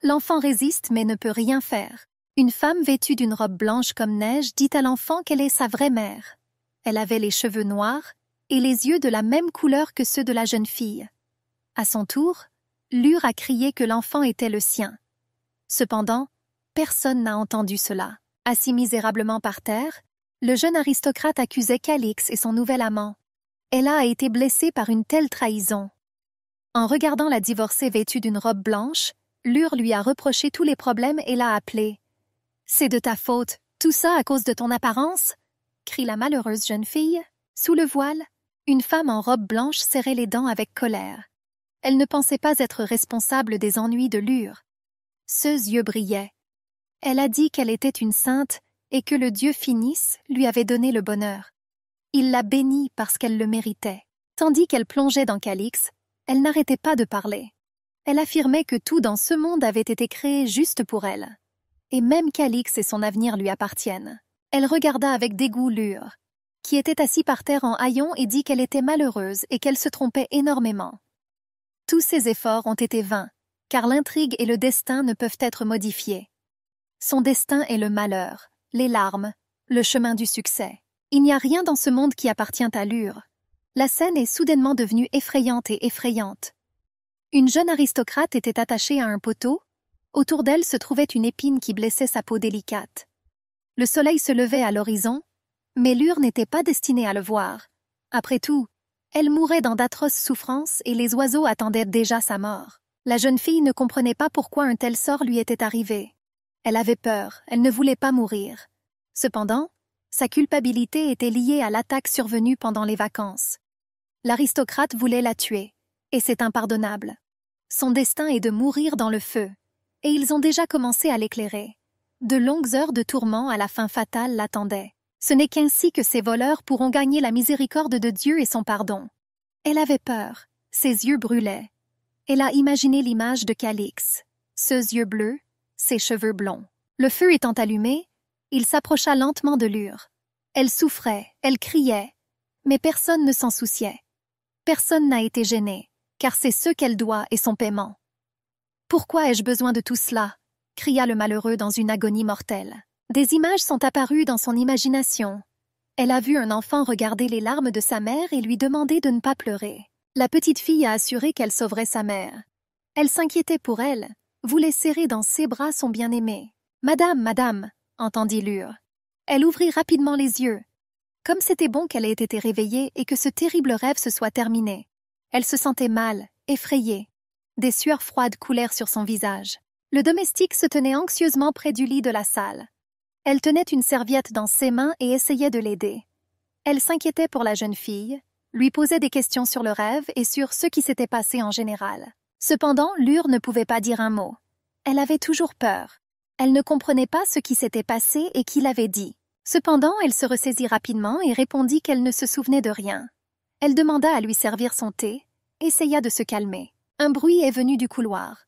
L'enfant résiste mais ne peut rien faire. Une femme vêtue d'une robe blanche comme neige dit à l'enfant qu'elle est sa vraie mère. Elle avait les cheveux noirs et les yeux de la même couleur que ceux de la jeune fille. À son tour, Lure a crié que l'enfant était le sien. Cependant, personne n'a entendu cela. Assis misérablement par terre, le jeune aristocrate accusait Calix et son nouvel amant. Elle a été blessée par une telle trahison. En regardant la divorcée vêtue d'une robe blanche, Lure lui a reproché tous les problèmes et l'a appelée. « C'est de ta faute, tout ça à cause de ton apparence ?» crie la malheureuse jeune fille. Sous le voile, une femme en robe blanche serrait les dents avec colère. Elle ne pensait pas être responsable des ennuis de Lure. Ses yeux brillaient. Elle a dit qu'elle était une sainte et que le Dieu Finis lui avait donné le bonheur. Il l'a bénie parce qu'elle le méritait. Tandis qu'elle plongeait dans Calix, elle n'arrêtait pas de parler. Elle affirmait que tout dans ce monde avait été créé juste pour elle. Et même Calix et son avenir lui appartiennent. Elle regarda avec dégoût Lure, qui était assis par terre en haillons et dit qu'elle était malheureuse et qu'elle se trompait énormément. Tous ses efforts ont été vains. car l'intrigue et le destin ne peuvent être modifiés. Son destin est le malheur, les larmes, le chemin du succès. Il n'y a rien dans ce monde qui appartient à Lure. La scène est soudainement devenue effrayante et effrayante. Une jeune aristocrate était attachée à un poteau. Autour d'elle se trouvait une épine qui blessait sa peau délicate. Le soleil se levait à l'horizon, mais Lure n'était pas destinée à le voir. Après tout, elle mourait dans d'atroces souffrances et les oiseaux attendaient déjà sa mort. La jeune fille ne comprenait pas pourquoi un tel sort lui était arrivé. Elle avait peur, elle ne voulait pas mourir. Cependant, sa culpabilité était liée à l'attaque survenue pendant les vacances. L'aristocrate voulait la tuer, et c'est impardonnable. Son destin est de mourir dans le feu, et ils ont déjà commencé à l'éclairer. De longues heures de tourments à la fin fatale l'attendaient. Ce n'est qu'ainsi que ces voleurs pourront gagner la miséricorde de Dieu et son pardon. Elle avait peur, ses yeux brûlaient. Elle a imaginé l'image de Calix, ses yeux bleus, ses cheveux blonds. Le feu étant allumé, il s'approcha lentement de Lure. Elle souffrait, elle criait, mais personne ne s'en souciait. Personne n'a été gêné, car c'est ce qu'elle doit et son paiement. « Pourquoi ai-je besoin de tout cela ?» cria le malheureux dans une agonie mortelle. Des images sont apparues dans son imagination. Elle a vu un enfant regarder les larmes de sa mère et lui demander de ne pas pleurer. La petite fille a assuré qu'elle sauverait sa mère. Elle s'inquiétait pour elle, voulait serrer dans ses bras son bien-aimé. « Madame, madame !» entendit Lure. Elle ouvrit rapidement les yeux. Comme c'était bon qu'elle ait été réveillée et que ce terrible rêve se soit terminé. Elle se sentait mal, effrayée. Des sueurs froides coulèrent sur son visage. Le domestique se tenait anxieusement près du lit de la salle. Elle tenait une serviette dans ses mains et essayait de l'aider. Elle s'inquiétait pour la jeune fille, lui posait des questions sur le rêve et sur ce qui s'était passé en général. Cependant, Lure ne pouvait pas dire un mot. Elle avait toujours peur. Elle ne comprenait pas ce qui s'était passé et qui l'avait dit. Cependant, elle se ressaisit rapidement et répondit qu'elle ne se souvenait de rien. Elle demanda à lui servir son thé, essaya de se calmer. Un bruit est venu du couloir.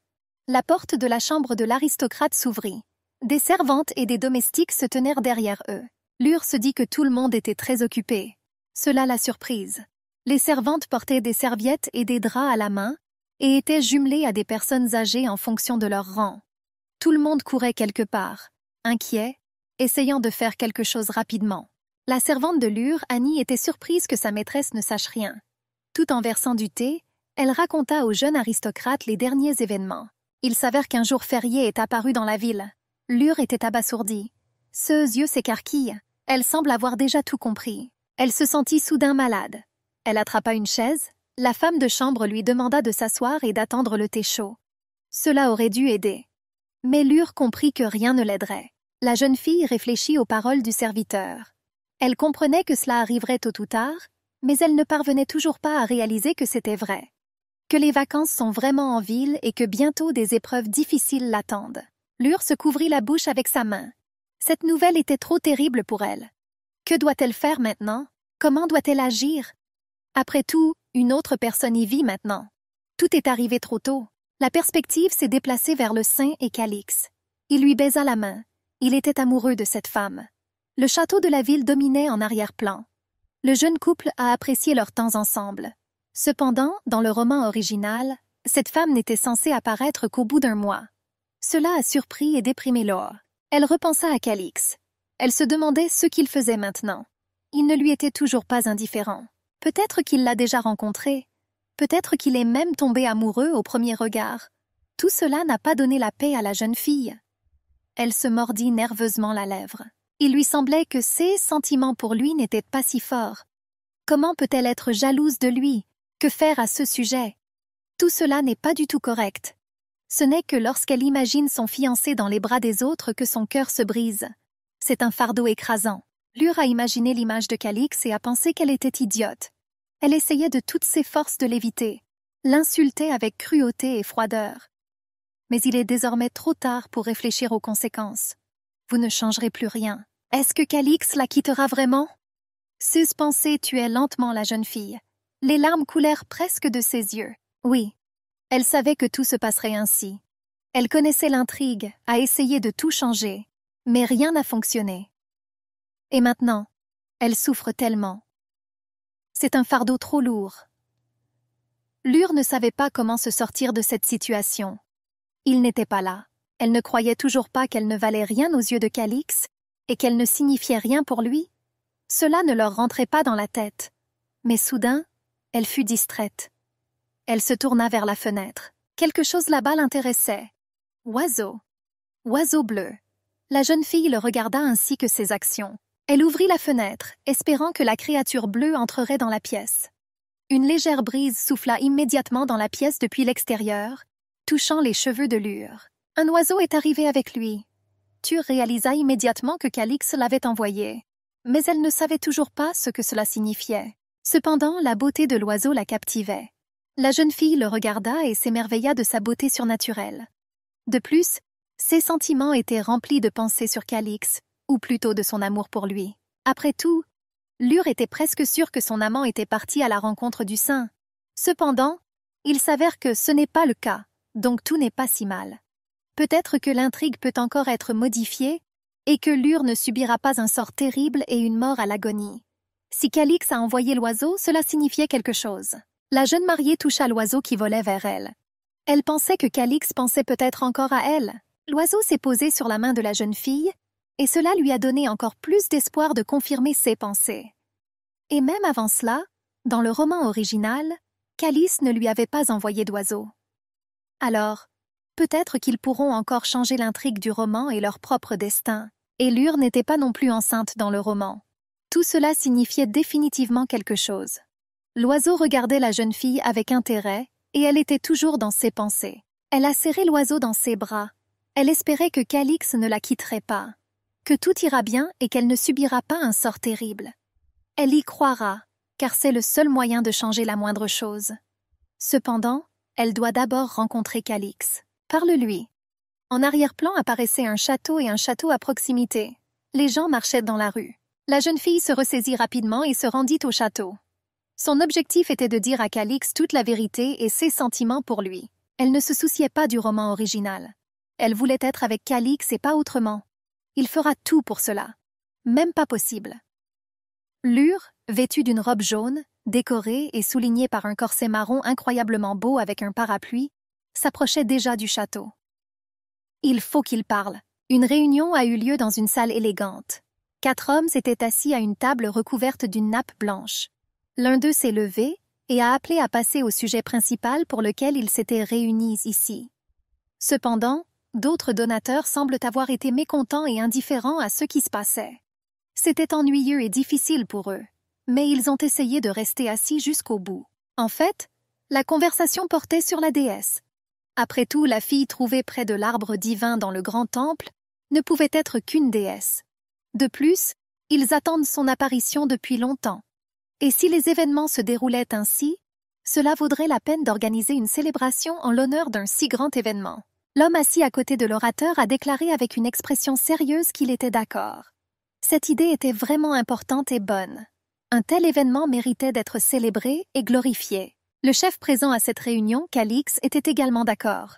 La porte de la chambre de l'aristocrate s'ouvrit. Des servantes et des domestiques se tenèrent derrière eux. Lure se dit que tout le monde était très occupé. Cela la surprise. Les servantes portaient des serviettes et des draps à la main et étaient jumelées à des personnes âgées en fonction de leur rang. Tout le monde courait quelque part, inquiet, essayant de faire quelque chose rapidement. La servante de Lure, Annie, était surprise que sa maîtresse ne sache rien. Tout en versant du thé, elle raconta au jeune aristocrate les derniers événements. Il s'avère qu'un jour férié est apparu dans la ville. Lure était abasourdie. Ses yeux s'écarquillent. Elle semble avoir déjà tout compris. Elle se sentit soudain malade. Elle attrapa une chaise. La femme de chambre lui demanda de s'asseoir et d'attendre le thé chaud. Cela aurait dû aider. Mais Lure comprit que rien ne l'aiderait. La jeune fille réfléchit aux paroles du serviteur. Elle comprenait que cela arriverait tôt ou tard, mais elle ne parvenait toujours pas à réaliser que c'était vrai. Que les vacances sont vraiment en ville et que bientôt des épreuves difficiles l'attendent. Lure se couvrit la bouche avec sa main. Cette nouvelle était trop terrible pour elle. Que doit-elle faire maintenant? Comment doit-elle agir? Après tout, une autre personne y vit maintenant. Tout est arrivé trop tôt. La perspective s'est déplacée vers le sein et Calix. Il lui baisa la main. Il était amoureux de cette femme. Le château de la ville dominait en arrière-plan. Le jeune couple a apprécié leur temps ensemble. Cependant, dans le roman original, cette femme n'était censée apparaître qu'au bout d'un mois. Cela a surpris et déprimé Laure. Elle repensa à Calix. Elle se demandait ce qu'il faisait maintenant. Il ne lui était toujours pas indifférent. Peut-être qu'il l'a déjà rencontré. Peut-être qu'il est même tombé amoureux au premier regard. Tout cela n'a pas donné la paix à la jeune fille. Elle se mordit nerveusement la lèvre. Il lui semblait que ses sentiments pour lui n'étaient pas si forts. Comment peut-elle être jalouse de lui? Que faire à ce sujet? Tout cela n'est pas du tout correct. Ce n'est que lorsqu'elle imagine son fiancé dans les bras des autres que son cœur se brise. C'est un fardeau écrasant. Lure a imaginé l'image de Calix et a pensé qu'elle était idiote. Elle essayait de toutes ses forces de l'éviter, l'insultait avec cruauté et froideur. Mais il est désormais trop tard pour réfléchir aux conséquences. Vous ne changerez plus rien. Est-ce que Calix la quittera vraiment? Ces pensées tuaient lentement la jeune fille. Les larmes coulèrent presque de ses yeux. Oui, elle savait que tout se passerait ainsi. Elle connaissait l'intrigue, a essayé de tout changer, mais rien n'a fonctionné. Et maintenant, elle souffre tellement. C'est un fardeau trop lourd. Lure ne savait pas comment se sortir de cette situation. Il n'était pas là. Elle ne croyait toujours pas qu'elle ne valait rien aux yeux de Calix et qu'elle ne signifiait rien pour lui. Cela ne leur rentrait pas dans la tête. Mais soudain, elle fut distraite. Elle se tourna vers la fenêtre. Quelque chose là-bas l'intéressait. Oiseau. Oiseau bleu. La jeune fille le regarda ainsi que ses actions. Elle ouvrit la fenêtre, espérant que la créature bleue entrerait dans la pièce. Une légère brise souffla immédiatement dans la pièce depuis l'extérieur, touchant les cheveux de Lure. Un oiseau est arrivé avec lui. Tur réalisa immédiatement que Calix l'avait envoyé, mais elle ne savait toujours pas ce que cela signifiait. Cependant, la beauté de l'oiseau la captivait. La jeune fille le regarda et s'émerveilla de sa beauté surnaturelle. De plus, ses sentiments étaient remplis de pensées sur Calix, ou plutôt de son amour pour lui. Après tout, Lure était presque sûre que son amant était parti à la rencontre du saint. Cependant, il s'avère que ce n'est pas le cas, donc tout n'est pas si mal. Peut-être que l'intrigue peut encore être modifiée et que Lure ne subira pas un sort terrible et une mort à l'agonie. Si Calix a envoyé l'oiseau, cela signifiait quelque chose. La jeune mariée toucha l'oiseau qui volait vers elle. Elle pensait que Calix pensait peut-être encore à elle. L'oiseau s'est posé sur la main de la jeune fille, et cela lui a donné encore plus d'espoir de confirmer ses pensées. Et même avant cela, dans le roman original, Calix ne lui avait pas envoyé d'oiseau. Alors, peut-être qu'ils pourront encore changer l'intrigue du roman et leur propre destin. Et Lure n'était pas non plus enceinte dans le roman. Tout cela signifiait définitivement quelque chose. L'oiseau regardait la jeune fille avec intérêt, et elle était toujours dans ses pensées. Elle a serré l'oiseau dans ses bras. Elle espérait que Calix ne la quitterait pas, que tout ira bien et qu'elle ne subira pas un sort terrible. Elle y croira, car c'est le seul moyen de changer la moindre chose. Cependant, elle doit d'abord rencontrer Calix. Parle-lui. En arrière-plan apparaissait un château et un château à proximité. Les gens marchaient dans la rue. La jeune fille se ressaisit rapidement et se rendit au château. Son objectif était de dire à Calix toute la vérité et ses sentiments pour lui. Elle ne se souciait pas du roman original. Elle voulait être avec Calix et pas autrement. Il fera tout pour cela. Même pas possible. Lure, vêtue d'une robe jaune, décorée et soulignée par un corset marron incroyablement beau avec un parapluie, s'approchait déjà du château. Il faut qu'il parle. Une réunion a eu lieu dans une salle élégante. 4 hommes s'étaient assis à une table recouverte d'une nappe blanche. L'un d'eux s'est levé et a appelé à passer au sujet principal pour lequel ils s'étaient réunis ici. Cependant, d'autres donateurs semblent avoir été mécontents et indifférents à ce qui se passait. C'était ennuyeux et difficile pour eux, mais ils ont essayé de rester assis jusqu'au bout. En fait, la conversation portait sur la déesse. Après tout, la fille trouvée près de l'arbre divin dans le grand temple ne pouvait être qu'une déesse. De plus, ils attendent son apparition depuis longtemps. Et si les événements se déroulaient ainsi, cela vaudrait la peine d'organiser une célébration en l'honneur d'un si grand événement. L'homme assis à côté de l'orateur a déclaré avec une expression sérieuse qu'il était d'accord. Cette idée était vraiment importante et bonne. Un tel événement méritait d'être célébré et glorifié. Le chef présent à cette réunion, Calix, était également d'accord.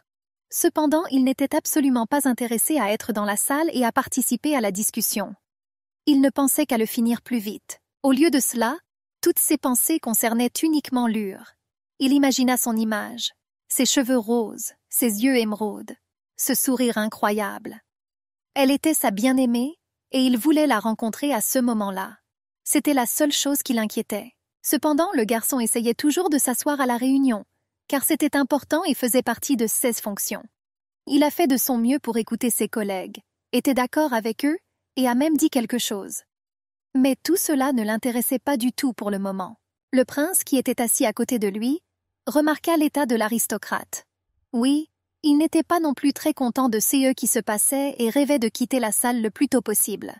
Cependant, il n'était absolument pas intéressé à être dans la salle et à participer à la discussion. Il ne pensait qu'à le finir plus vite. Au lieu de cela, toutes ses pensées concernaient uniquement Lure. Il imagina son image, ses cheveux roses, ses yeux émeraudes, ce sourire incroyable. Elle était sa bien-aimée, et il voulait la rencontrer à ce moment-là. C'était la seule chose qui l'inquiétait. Cependant, le garçon essayait toujours de s'asseoir à la réunion, car c'était important et faisait partie de ses fonctions. Il a fait de son mieux pour écouter ses collègues, était d'accord avec eux et a même dit quelque chose. Mais tout cela ne l'intéressait pas du tout pour le moment. Le prince, qui était assis à côté de lui, remarqua l'état de l'aristocrate. Oui, il n'était pas non plus très content de ce qui se passait et rêvait de quitter la salle le plus tôt possible.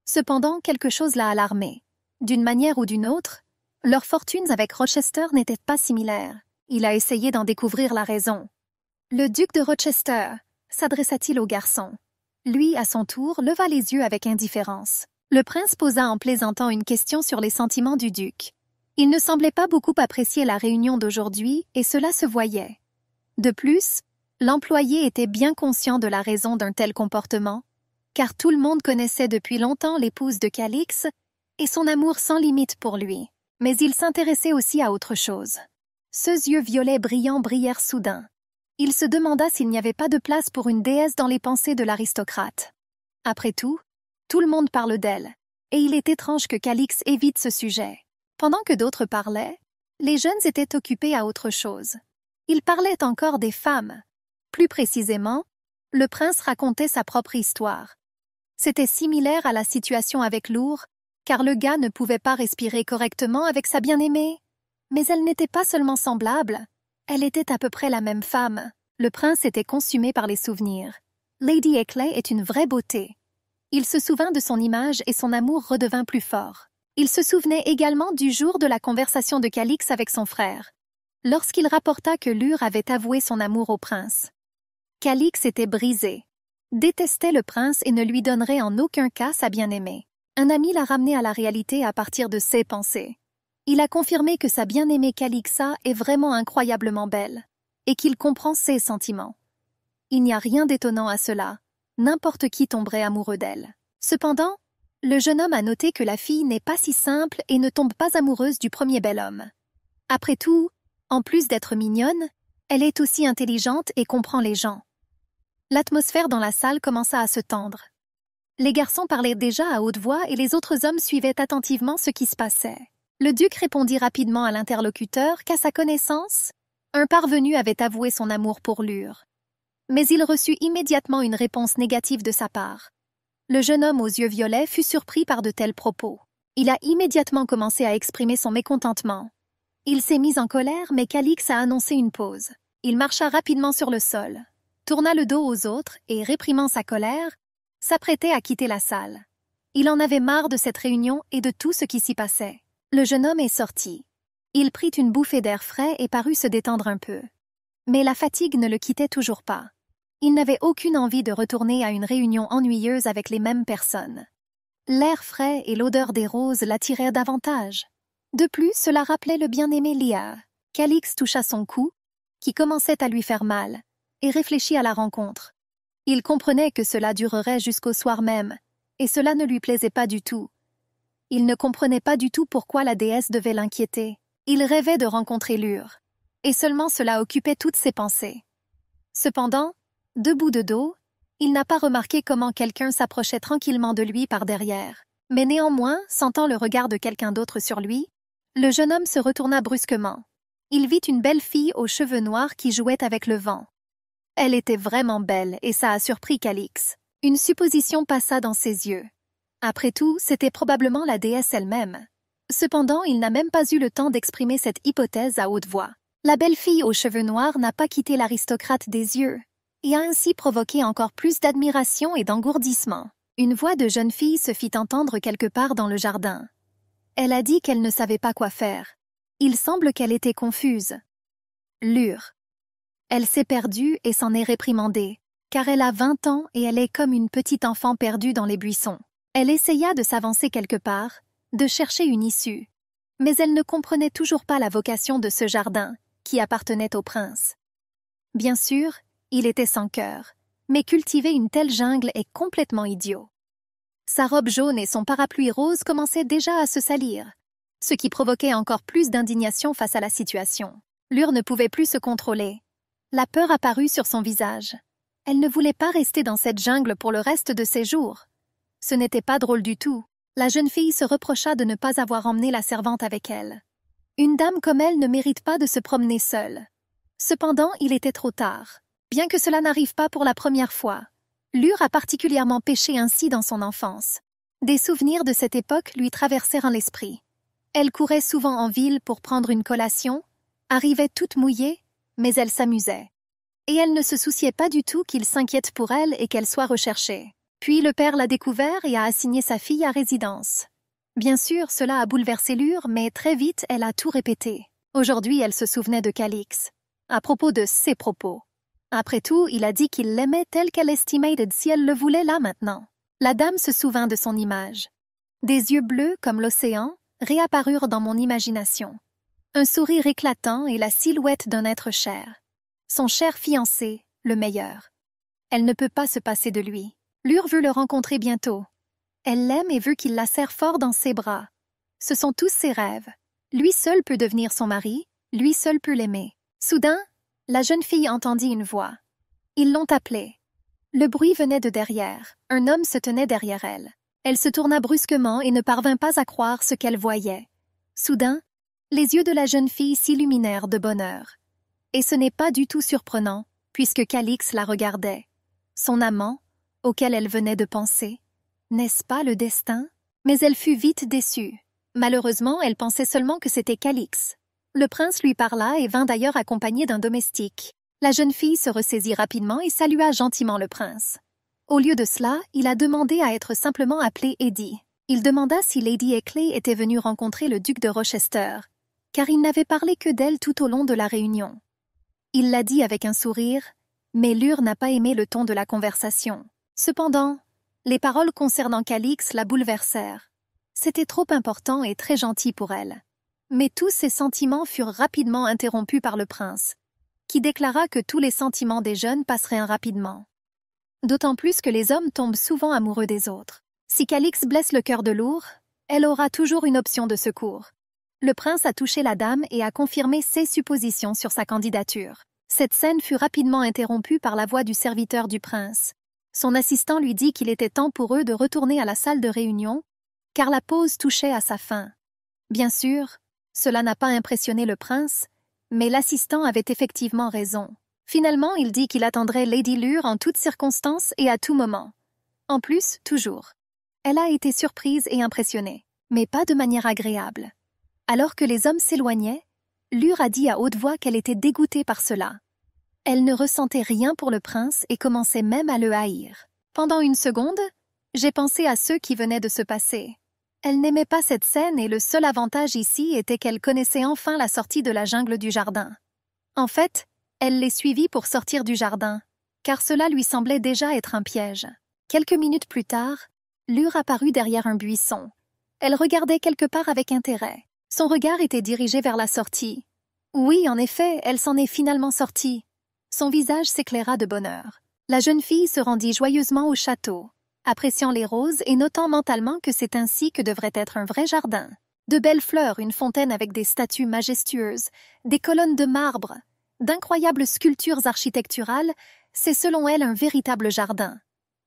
Cependant, quelque chose l'a alarmé. D'une manière ou d'une autre, leurs fortunes avec Rochester n'étaient pas similaires. Il a essayé d'en découvrir la raison. Le duc de Rochester, s'adressa-t-il au garçon. Lui, à son tour, leva les yeux avec indifférence. Le prince posa en plaisantant une question sur les sentiments du duc. Il ne semblait pas beaucoup apprécier la réunion d'aujourd'hui et cela se voyait. De plus, l'employé était bien conscient de la raison d'un tel comportement, car tout le monde connaissait depuis longtemps l'épouse de Calix et son amour sans limite pour lui. Mais il s'intéressait aussi à autre chose. Ses yeux violets brillants brillèrent soudain. Il se demanda s'il n'y avait pas de place pour une déesse dans les pensées de l'aristocrate. Après tout le monde parle d'elle, et il est étrange que Calix évite ce sujet. Pendant que d'autres parlaient, les jeunes étaient occupés à autre chose. Ils parlaient encore des femmes. Plus précisément, le prince racontait sa propre histoire. C'était similaire à la situation avec Lour, car le gars ne pouvait pas respirer correctement avec sa bien-aimée. Mais elle n'était pas seulement semblable, elle était à peu près la même femme. Le prince était consumé par les souvenirs. Lady Eckley est une vraie beauté. Il se souvint de son image et son amour redevint plus fort. Il se souvenait également du jour de la conversation de Calix avec son frère, lorsqu'il rapporta que Lure avait avoué son amour au prince. Calix était brisé, détestait le prince et ne lui donnerait en aucun cas sa bien-aimée. Un ami l'a ramené à la réalité à partir de ses pensées. Il a confirmé que sa bien-aimée Calixa est vraiment incroyablement belle, et qu'il comprend ses sentiments. Il n'y a rien d'étonnant à cela, n'importe qui tomberait amoureux d'elle. Cependant, le jeune homme a noté que la fille n'est pas si simple et ne tombe pas amoureuse du premier bel homme. Après tout, en plus d'être mignonne, elle est aussi intelligente et comprend les gens. L'atmosphère dans la salle commença à se tendre. Les garçons parlaient déjà à haute voix et les autres hommes suivaient attentivement ce qui se passait. Le duc répondit rapidement à l'interlocuteur qu'à sa connaissance, un parvenu avait avoué son amour pour Lure. Mais il reçut immédiatement une réponse négative de sa part. Le jeune homme aux yeux violets fut surpris par de tels propos. Il a immédiatement commencé à exprimer son mécontentement. Il s'est mis en colère, mais Calix a annoncé une pause. Il marcha rapidement sur le sol, tourna le dos aux autres et, réprimant sa colère, s'apprêtait à quitter la salle. Il en avait marre de cette réunion et de tout ce qui s'y passait. Le jeune homme est sorti. Il prit une bouffée d'air frais et parut se détendre un peu. Mais la fatigue ne le quittait toujours pas. Il n'avait aucune envie de retourner à une réunion ennuyeuse avec les mêmes personnes. L'air frais et l'odeur des roses l'attirèrent davantage. De plus, cela rappelait le bien-aimé Lia. Calix toucha son cou, qui commençait à lui faire mal, et réfléchit à la rencontre. Il comprenait que cela durerait jusqu'au soir même, et cela ne lui plaisait pas du tout. Il ne comprenait pas du tout pourquoi la déesse devait l'inquiéter. Il rêvait de rencontrer Lure, et seulement cela occupait toutes ses pensées. Cependant, debout de dos, il n'a pas remarqué comment quelqu'un s'approchait tranquillement de lui par derrière. Mais néanmoins, sentant le regard de quelqu'un d'autre sur lui, le jeune homme se retourna brusquement. Il vit une belle fille aux cheveux noirs qui jouait avec le vent. Elle était vraiment belle et ça a surpris Calix. Une supposition passa dans ses yeux. Après tout, c'était probablement la déesse elle-même. Cependant, il n'a même pas eu le temps d'exprimer cette hypothèse à haute voix. La belle fille aux cheveux noirs n'a pas quitté l'aristocrate des yeux, et a ainsi provoqué encore plus d'admiration et d'engourdissement. Une voix de jeune fille se fit entendre quelque part dans le jardin. Elle a dit qu'elle ne savait pas quoi faire. Il semble qu'elle était confuse. Lure. Elle s'est perdue et s'en est réprimandée, car elle a 20 ans et elle est comme une petite enfant perdue dans les buissons. Elle essaya de s'avancer quelque part, de chercher une issue, mais elle ne comprenait toujours pas la vocation de ce jardin, qui appartenait au prince. Bien sûr, il était sans cœur, mais cultiver une telle jungle est complètement idiot. Sa robe jaune et son parapluie rose commençaient déjà à se salir, ce qui provoquait encore plus d'indignation face à la situation. Lure ne pouvait plus se contrôler. La peur apparut sur son visage. Elle ne voulait pas rester dans cette jungle pour le reste de ses jours. Ce n'était pas drôle du tout. La jeune fille se reprocha de ne pas avoir emmené la servante avec elle. Une dame comme elle ne mérite pas de se promener seule. Cependant, il était trop tard. Bien que cela n'arrive pas pour la première fois, Lure a particulièrement péché ainsi dans son enfance. Des souvenirs de cette époque lui traversèrent l'esprit. Elle courait souvent en ville pour prendre une collation, arrivait toute mouillée, mais elle s'amusait. Et elle ne se souciait pas du tout qu'il s'inquiète pour elle et qu'elle soit recherchée. Puis le père l'a découvert et a assigné sa fille à résidence. Bien sûr, cela a bouleversé Lure, mais très vite, elle a tout répété. Aujourd'hui, elle se souvenait de Calix, à propos de ses propos. Après tout, il a dit qu'il l'aimait telle qu'elle estimait si elle le voulait là maintenant. La dame se souvint de son image. Des yeux bleus comme l'océan réapparurent dans mon imagination. Un sourire éclatant et la silhouette d'un être cher. Son cher fiancé, le meilleur. Elle ne peut pas se passer de lui. Lure veut le rencontrer bientôt. Elle l'aime et veut qu'il la serre fort dans ses bras. Ce sont tous ses rêves. Lui seul peut devenir son mari, lui seul peut l'aimer. Soudain, la jeune fille entendit une voix. Ils l'ont appelée. Le bruit venait de derrière. Un homme se tenait derrière elle. Elle se tourna brusquement et ne parvint pas à croire ce qu'elle voyait. Soudain, les yeux de la jeune fille s'illuminèrent de bonheur. Et ce n'est pas du tout surprenant, puisque Calix la regardait. Son amant, auquel elle venait de penser. N'est-ce pas le destin? Mais elle fut vite déçue. Malheureusement, elle pensait seulement que c'était Calix. Le prince lui parla et vint d'ailleurs accompagné d'un domestique. La jeune fille se ressaisit rapidement et salua gentiment le prince. Au lieu de cela, il a demandé à être simplement appelé Eddie. Il demanda si Lady Eckley était venue rencontrer le duc de Rochester, car il n'avait parlé que d'elle tout au long de la réunion. Il l'a dit avec un sourire, mais Lure n'a pas aimé le ton de la conversation. Cependant, les paroles concernant Calix la bouleversèrent. C'était trop important et très gentil pour elle. Mais tous ses sentiments furent rapidement interrompus par le prince, qui déclara que tous les sentiments des jeunes passeraient rapidement. D'autant plus que les hommes tombent souvent amoureux des autres. Si Calix blesse le cœur de Lure, elle aura toujours une option de secours. Le prince a touché la dame et a confirmé ses suppositions sur sa candidature. Cette scène fut rapidement interrompue par la voix du serviteur du prince. Son assistant lui dit qu'il était temps pour eux de retourner à la salle de réunion, car la pause touchait à sa fin. Bien sûr, cela n'a pas impressionné le prince, mais l'assistant avait effectivement raison. Finalement, il dit qu'il attendrait Lady Lure en toutes circonstances et à tout moment. En plus, toujours. Elle a été surprise et impressionnée, mais pas de manière agréable. Alors que les hommes s'éloignaient, Lure a dit à haute voix qu'elle était dégoûtée par cela. Elle ne ressentait rien pour le prince et commençait même à le haïr. Pendant une seconde, j'ai pensé à ceux qui venaient de se passer. Elle n'aimait pas cette scène et le seul avantage ici était qu'elle connaissait enfin la sortie de la jungle du jardin. En fait, elle les suivit pour sortir du jardin, car cela lui semblait déjà être un piège. Quelques minutes plus tard, Lure apparut derrière un buisson. Elle regardait quelque part avec intérêt. Son regard était dirigé vers la sortie. Oui, en effet, elle s'en est finalement sortie. Son visage s'éclaira de bonheur. La jeune fille se rendit joyeusement au château, appréciant les roses et notant mentalement que c'est ainsi que devrait être un vrai jardin. De belles fleurs, une fontaine avec des statues majestueuses, des colonnes de marbre, d'incroyables sculptures architecturales, c'est selon elle un véritable jardin.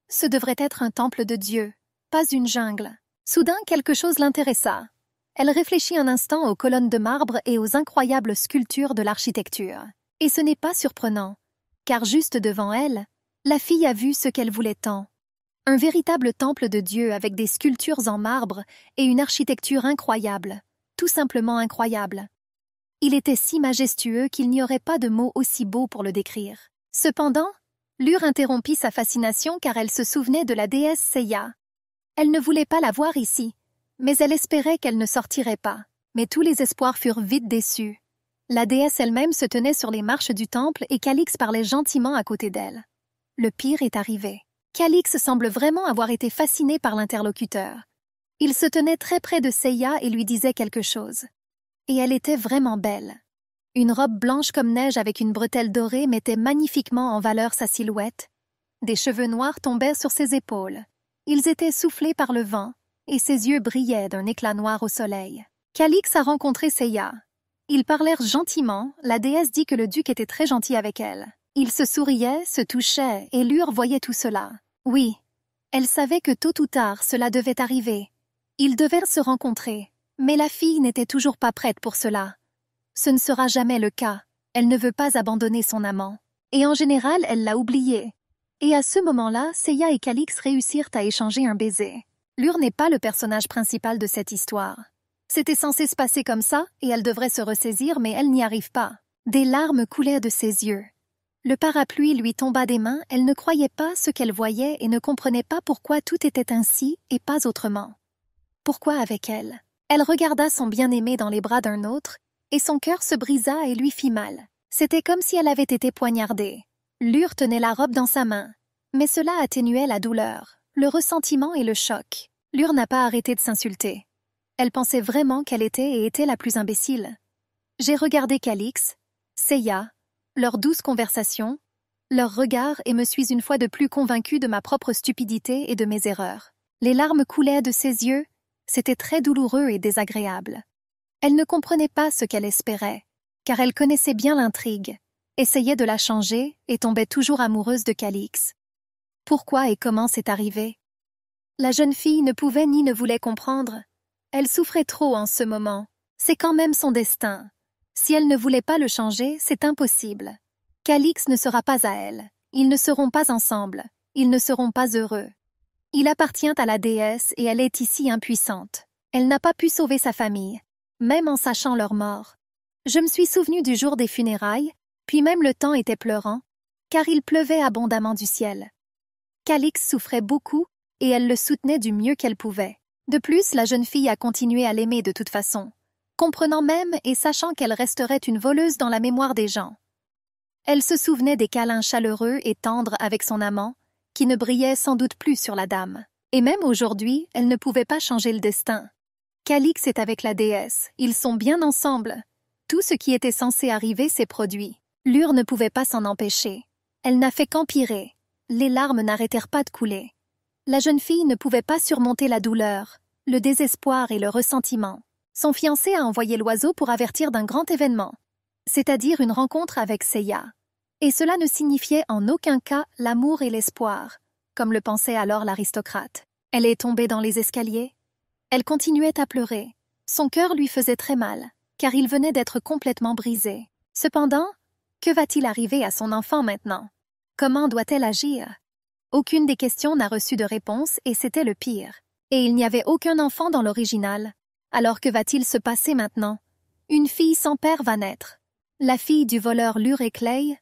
Ce devrait être un temple de Dieu, pas une jungle. Soudain, quelque chose l'intéressa. Elle réfléchit un instant aux colonnes de marbre et aux incroyables sculptures de l'architecture. Et ce n'est pas surprenant, car juste devant elle, la fille a vu ce qu'elle voulait tant. Un véritable temple de Dieu avec des sculptures en marbre et une architecture incroyable, tout simplement incroyable. Il était si majestueux qu'il n'y aurait pas de mots aussi beaux pour le décrire. Cependant, Lure interrompit sa fascination car elle se souvenait de la déesse Seiya. Elle ne voulait pas la voir ici, mais elle espérait qu'elle ne sortirait pas. Mais tous les espoirs furent vite déçus. La déesse elle-même se tenait sur les marches du temple et Calix parlait gentiment à côté d'elle. Le pire est arrivé. Calix semble vraiment avoir été fasciné par l'interlocuteur. Il se tenait très près de Seiya et lui disait quelque chose. Et elle était vraiment belle. Une robe blanche comme neige avec une bretelle dorée mettait magnifiquement en valeur sa silhouette. Des cheveux noirs tombaient sur ses épaules. Ils étaient soufflés par le vent, et ses yeux brillaient d'un éclat noir au soleil. Calix a rencontré Seiya. Ils parlèrent gentiment, la déesse dit que le duc était très gentil avec elle. Ils se souriaient, se touchaient, et Lure voyait tout cela. Oui, elle savait que tôt ou tard cela devait arriver. Ils devaient se rencontrer, mais la fille n'était toujours pas prête pour cela. Ce ne sera jamais le cas. Elle ne veut pas abandonner son amant. Et en général, elle l'a oublié. Et à ce moment-là, Seiya et Calix réussirent à échanger un baiser. Lure n'est pas le personnage principal de cette histoire. C'était censé se passer comme ça, et elle devrait se ressaisir, mais elle n'y arrive pas. Des larmes coulaient de ses yeux. Le parapluie lui tomba des mains, elle ne croyait pas ce qu'elle voyait et ne comprenait pas pourquoi tout était ainsi et pas autrement. Pourquoi avec elle? Elle regarda son bien-aimé dans les bras d'un autre, et son cœur se brisa et lui fit mal. C'était comme si elle avait été poignardée. Lure tenait la robe dans sa main, mais cela atténuait la douleur, le ressentiment et le choc. Lure n'a pas arrêté de s'insulter. Elle pensait vraiment qu'elle était la plus imbécile. J'ai regardé Calix, Seiya, leur douce conversation, leurs regards et me suis une fois de plus convaincue de ma propre stupidité et de mes erreurs. Les larmes coulaient de ses yeux, c'était très douloureux et désagréable. Elle ne comprenait pas ce qu'elle espérait, car elle connaissait bien l'intrigue. essayait de la changer et tombait toujours amoureuse de Calix. Pourquoi et comment c'est arrivé? La jeune fille ne pouvait ni ne voulait comprendre. Elle souffrait trop en ce moment. C'est quand même son destin. Si elle ne voulait pas le changer, c'est impossible. Calix ne sera pas à elle. Ils ne seront pas ensemble. Ils ne seront pas heureux. Il appartient à la déesse et elle est ici impuissante. Elle n'a pas pu sauver sa famille, même en sachant leur mort. Je me suis souvenu du jour des funérailles, puis même le temps était pleurant, car il pleuvait abondamment du ciel. Calix souffrait beaucoup et elle le soutenait du mieux qu'elle pouvait. De plus, la jeune fille a continué à l'aimer de toute façon, comprenant même et sachant qu'elle resterait une voleuse dans la mémoire des gens. Elle se souvenait des câlins chaleureux et tendres avec son amant, qui ne brillait sans doute plus sur la dame. Et même aujourd'hui, elle ne pouvait pas changer le destin. Calix est avec la déesse, ils sont bien ensemble. Tout ce qui était censé arriver s'est produit. Lure ne pouvait pas s'en empêcher. Elle n'a fait qu'empirer. Les larmes n'arrêtèrent pas de couler. La jeune fille ne pouvait pas surmonter la douleur, le désespoir et le ressentiment. Son fiancé a envoyé l'oiseau pour avertir d'un grand événement, c'est-à-dire une rencontre avec Seiya. Et cela ne signifiait en aucun cas l'amour et l'espoir, comme le pensait alors l'aristocrate. Elle est tombée dans les escaliers. Elle continuait à pleurer. Son cœur lui faisait très mal, car il venait d'être complètement brisé. Cependant, que va-t-il arriver à son enfant maintenant? Comment doit-elle agir? Aucune des questions n'a reçu de réponse et c'était le pire. Et il n'y avait aucun enfant dans l'original. Alors que va-t-il se passer maintenant? Une fille sans père va naître. La fille du voleur Lure et Clay?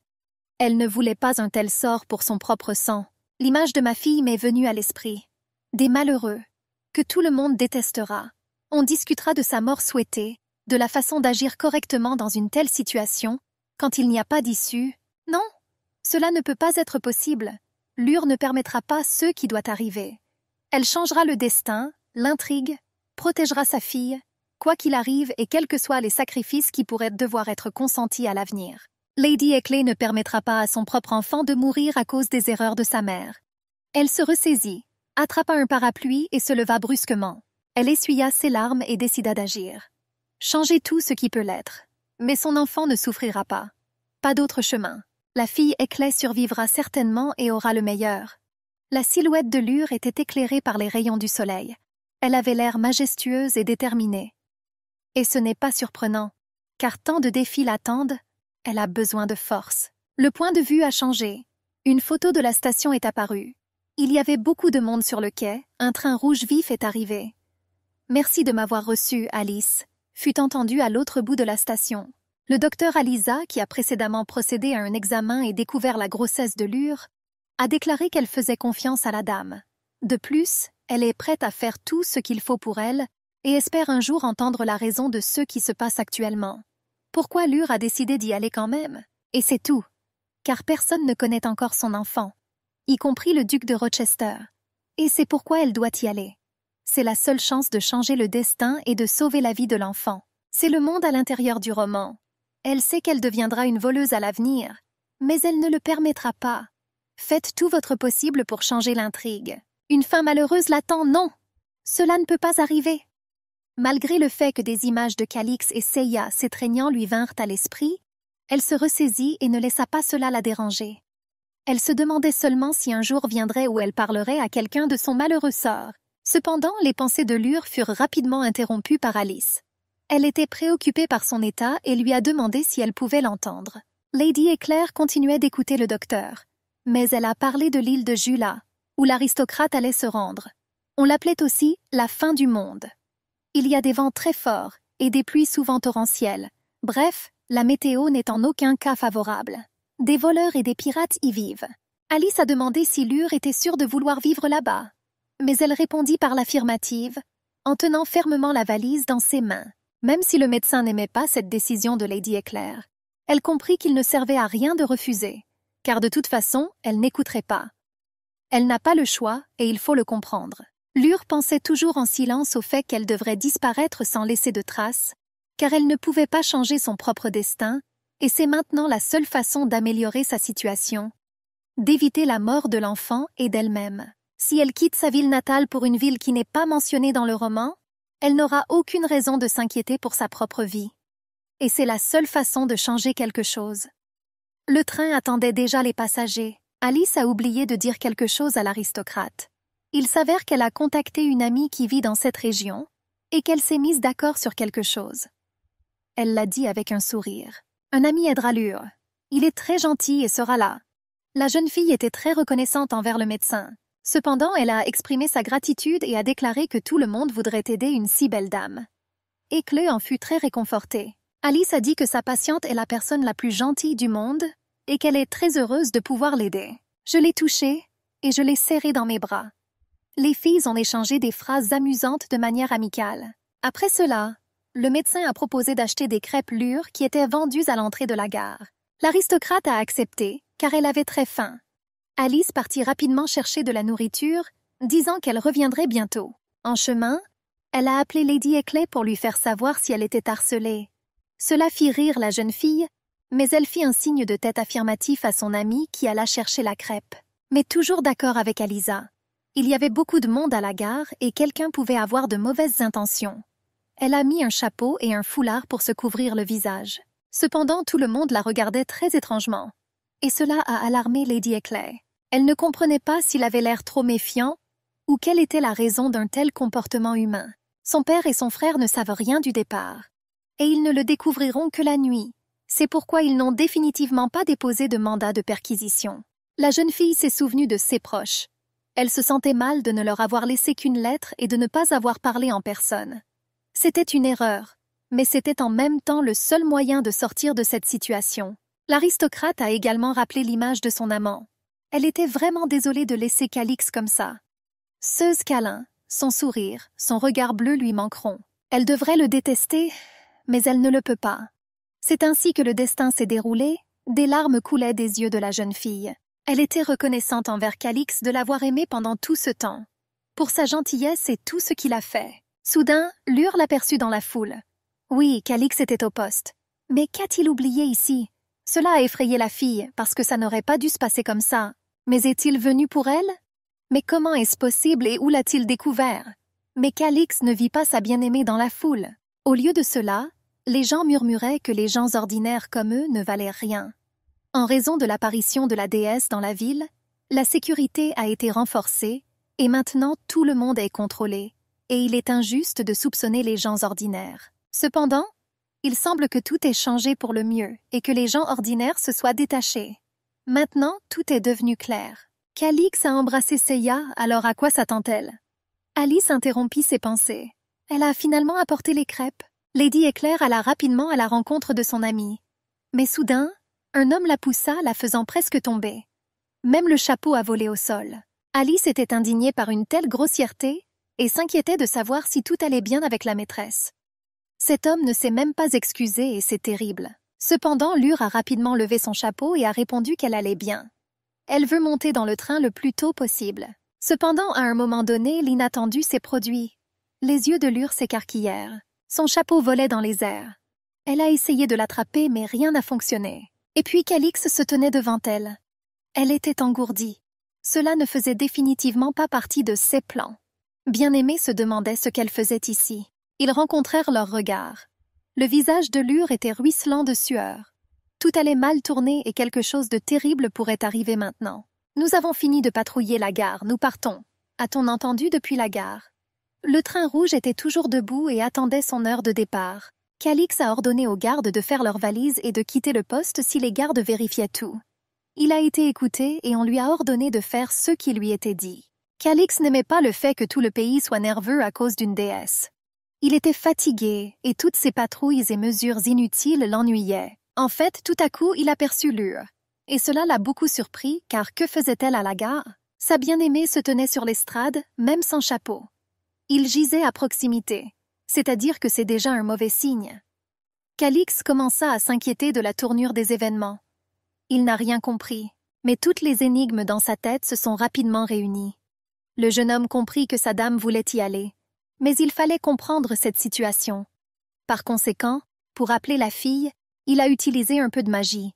Elle ne voulait pas un tel sort pour son propre sang. L'image de ma fille m'est venue à l'esprit. Des malheureux, que tout le monde détestera. On discutera de sa mort souhaitée, de la façon d'agir correctement dans une telle situation, quand il n'y a pas d'issue. Non, cela ne peut pas être possible. Lure ne permettra pas ce qui doit arriver. Elle changera le destin, l'intrigue, protégera sa fille, quoi qu'il arrive et quels que soient les sacrifices qui pourraient devoir être consentis à l'avenir. Lady Eckley ne permettra pas à son propre enfant de mourir à cause des erreurs de sa mère. Elle se ressaisit, attrapa un parapluie et se leva brusquement. Elle essuya ses larmes et décida d'agir. Changer tout ce qui peut l'être. Mais son enfant ne souffrira pas. Pas d'autre chemin. La fille Eckley survivra certainement et aura le meilleur. La silhouette de Lure était éclairée par les rayons du soleil. Elle avait l'air majestueuse et déterminée. Et ce n'est pas surprenant, car tant de défis l'attendent, elle a besoin de force. Le point de vue a changé. Une photo de la station est apparue. Il y avait beaucoup de monde sur le quai, un train rouge vif est arrivé. « Merci de m'avoir reçu, Alice », fut entendu à l'autre bout de la station. Le docteur Aliza, qui a précédemment procédé à un examen et découvert la grossesse de Lure, a déclaré qu'elle faisait confiance à la dame. De plus, elle est prête à faire tout ce qu'il faut pour elle et espère un jour entendre la raison de ce qui se passe actuellement. Pourquoi Lure a décidé d'y aller quand même? Et c'est tout, car personne ne connaît encore son enfant, y compris le duc de Rochester. Et c'est pourquoi elle doit y aller. C'est la seule chance de changer le destin et de sauver la vie de l'enfant. C'est le monde à l'intérieur du roman. Elle sait qu'elle deviendra une voleuse à l'avenir, mais elle ne le permettra pas. Faites tout votre possible pour changer l'intrigue. Une fin malheureuse l'attend, non! Cela ne peut pas arriver. Malgré le fait que des images de Calix et Seiya s'étreignant lui vinrent à l'esprit, elle se ressaisit et ne laissa pas cela la déranger. Elle se demandait seulement si un jour viendrait où elle parlerait à quelqu'un de son malheureux sort. Cependant, les pensées de Lure furent rapidement interrompues par Alice. Elle était préoccupée par son état et lui a demandé si elle pouvait l'entendre. Lady Eclair continuait d'écouter le docteur, mais elle a parlé de l'île de Jula, où l'aristocrate allait se rendre. On l'appelait aussi la fin du monde. Il y a des vents très forts et des pluies souvent torrentielles. Bref, la météo n'est en aucun cas favorable. Des voleurs et des pirates y vivent. Alice a demandé si Lure était sûre de vouloir vivre là-bas, mais elle répondit par l'affirmative, en tenant fermement la valise dans ses mains. Même si le médecin n'aimait pas cette décision de Lady Eclair, elle comprit qu'il ne servait à rien de refuser, car de toute façon, elle n'écouterait pas. Elle n'a pas le choix et il faut le comprendre. Lure pensait toujours en silence au fait qu'elle devrait disparaître sans laisser de traces, car elle ne pouvait pas changer son propre destin, et c'est maintenant la seule façon d'améliorer sa situation, d'éviter la mort de l'enfant et d'elle-même. Si elle quitte sa ville natale pour une ville qui n'est pas mentionnée dans le roman, elle n'aura aucune raison de s'inquiéter pour sa propre vie. Et c'est la seule façon de changer quelque chose. Le train attendait déjà les passagers. Alice a oublié de dire quelque chose à l'aristocrate. Il s'avère qu'elle a contacté une amie qui vit dans cette région et qu'elle s'est mise d'accord sur quelque chose. Elle l'a dit avec un sourire. Un ami aidera Lure. Il est très gentil et sera là. La jeune fille était très reconnaissante envers le médecin. Cependant, elle a exprimé sa gratitude et a déclaré que tout le monde voudrait aider une si belle dame. Éclé en fut très réconfortée. Alice a dit que sa patiente est la personne la plus gentille du monde et qu'elle est très heureuse de pouvoir l'aider. Je l'ai touchée et je l'ai serrée dans mes bras. Les filles ont échangé des phrases amusantes de manière amicale. Après cela, le médecin a proposé d'acheter des crêpes Lure qui étaient vendues à l'entrée de la gare. L'aristocrate a accepté, car elle avait très faim. Alice partit rapidement chercher de la nourriture, disant qu'elle reviendrait bientôt. En chemin, elle a appelé Lady Eckley pour lui faire savoir si elle était harcelée. Cela fit rire la jeune fille, mais elle fit un signe de tête affirmatif à son amie qui alla chercher la crêpe. Mais toujours d'accord avec Alisa. Il y avait beaucoup de monde à la gare et quelqu'un pouvait avoir de mauvaises intentions. Elle a mis un chapeau et un foulard pour se couvrir le visage. Cependant, tout le monde la regardait très étrangement. Et cela a alarmé Lady Eckley. Elle ne comprenait pas s'il avait l'air trop méfiant ou quelle était la raison d'un tel comportement humain. Son père et son frère ne savent rien du départ. Et ils ne le découvriront que la nuit. C'est pourquoi ils n'ont définitivement pas déposé de mandat de perquisition. La jeune fille s'est souvenue de ses proches. Elle se sentait mal de ne leur avoir laissé qu'une lettre et de ne pas avoir parlé en personne. C'était une erreur, mais c'était en même temps le seul moyen de sortir de cette situation. L'aristocrate a également rappelé l'image de son amant. Elle était vraiment désolée de laisser Calix comme ça. Ce câlin, son sourire, son regard bleu lui manqueront. Elle devrait le détester, mais elle ne le peut pas. C'est ainsi que le destin s'est déroulé, des larmes coulaient des yeux de la jeune fille. Elle était reconnaissante envers Calix de l'avoir aimé pendant tout ce temps. Pour sa gentillesse et tout ce qu'il a fait. Soudain, Lure l'aperçut dans la foule. Oui, Calix était au poste. Mais qu'a-t-il oublié ici? Cela a effrayé la fille, parce que ça n'aurait pas dû se passer comme ça. Mais est-il venu pour elle? Mais comment est-ce possible et où l'a-t-il découvert? Mais Calix ne vit pas sa bien-aimée dans la foule. Au lieu de cela, les gens murmuraient que les gens ordinaires comme eux ne valaient rien. En raison de l'apparition de la déesse dans la ville, la sécurité a été renforcée et maintenant tout le monde est contrôlé, et il est injuste de soupçonner les gens ordinaires. Cependant, il semble que tout ait changé pour le mieux et que les gens ordinaires se soient détachés. Maintenant, tout est devenu clair. Calix a embrassé Seiya, alors à quoi s'attend-elle? Alice interrompit ses pensées. Elle a finalement apporté les crêpes. Lady Eckley alla rapidement à la rencontre de son amie. Mais soudain, un homme la poussa, la faisant presque tomber. Même le chapeau a volé au sol. Alice était indignée par une telle grossièreté et s'inquiétait de savoir si tout allait bien avec la maîtresse. Cet homme ne s'est même pas excusé et c'est terrible. Cependant, Lure a rapidement levé son chapeau et a répondu qu'elle allait bien. Elle veut monter dans le train le plus tôt possible. Cependant, à un moment donné, l'inattendu s'est produit. Les yeux de Lure s'écarquillèrent. Son chapeau volait dans les airs. Elle a essayé de l'attraper, mais rien n'a fonctionné. Et puis Calix se tenait devant elle. Elle était engourdie. Cela ne faisait définitivement pas partie de ses plans. Bien-Aimé se demandait ce qu'elle faisait ici. Ils rencontrèrent leurs regards. Le visage de Lure était ruisselant de sueur. Tout allait mal tourner et quelque chose de terrible pourrait arriver maintenant. Nous avons fini de patrouiller la gare, nous partons. A-t-on entendu depuis la gare? Le train rouge était toujours debout et attendait son heure de départ. Calix a ordonné aux gardes de faire leurs valises et de quitter le poste si les gardes vérifiaient tout. Il a été écouté et on lui a ordonné de faire ce qui lui était dit. Calix n'aimait pas le fait que tout le pays soit nerveux à cause d'une déesse. Il était fatigué et toutes ces patrouilles et mesures inutiles l'ennuyaient. En fait, tout à coup, il aperçut Lure. Et cela l'a beaucoup surpris, car que faisait-elle à la gare? Sa bien-aimée se tenait sur l'estrade, même sans chapeau. Il gisait à proximité, c'est-à-dire que c'est déjà un mauvais signe. Calix commença à s'inquiéter de la tournure des événements. Il n'a rien compris, mais toutes les énigmes dans sa tête se sont rapidement réunies. Le jeune homme comprit que sa dame voulait y aller, mais il fallait comprendre cette situation. Par conséquent, pour appeler la fille, il a utilisé un peu de magie.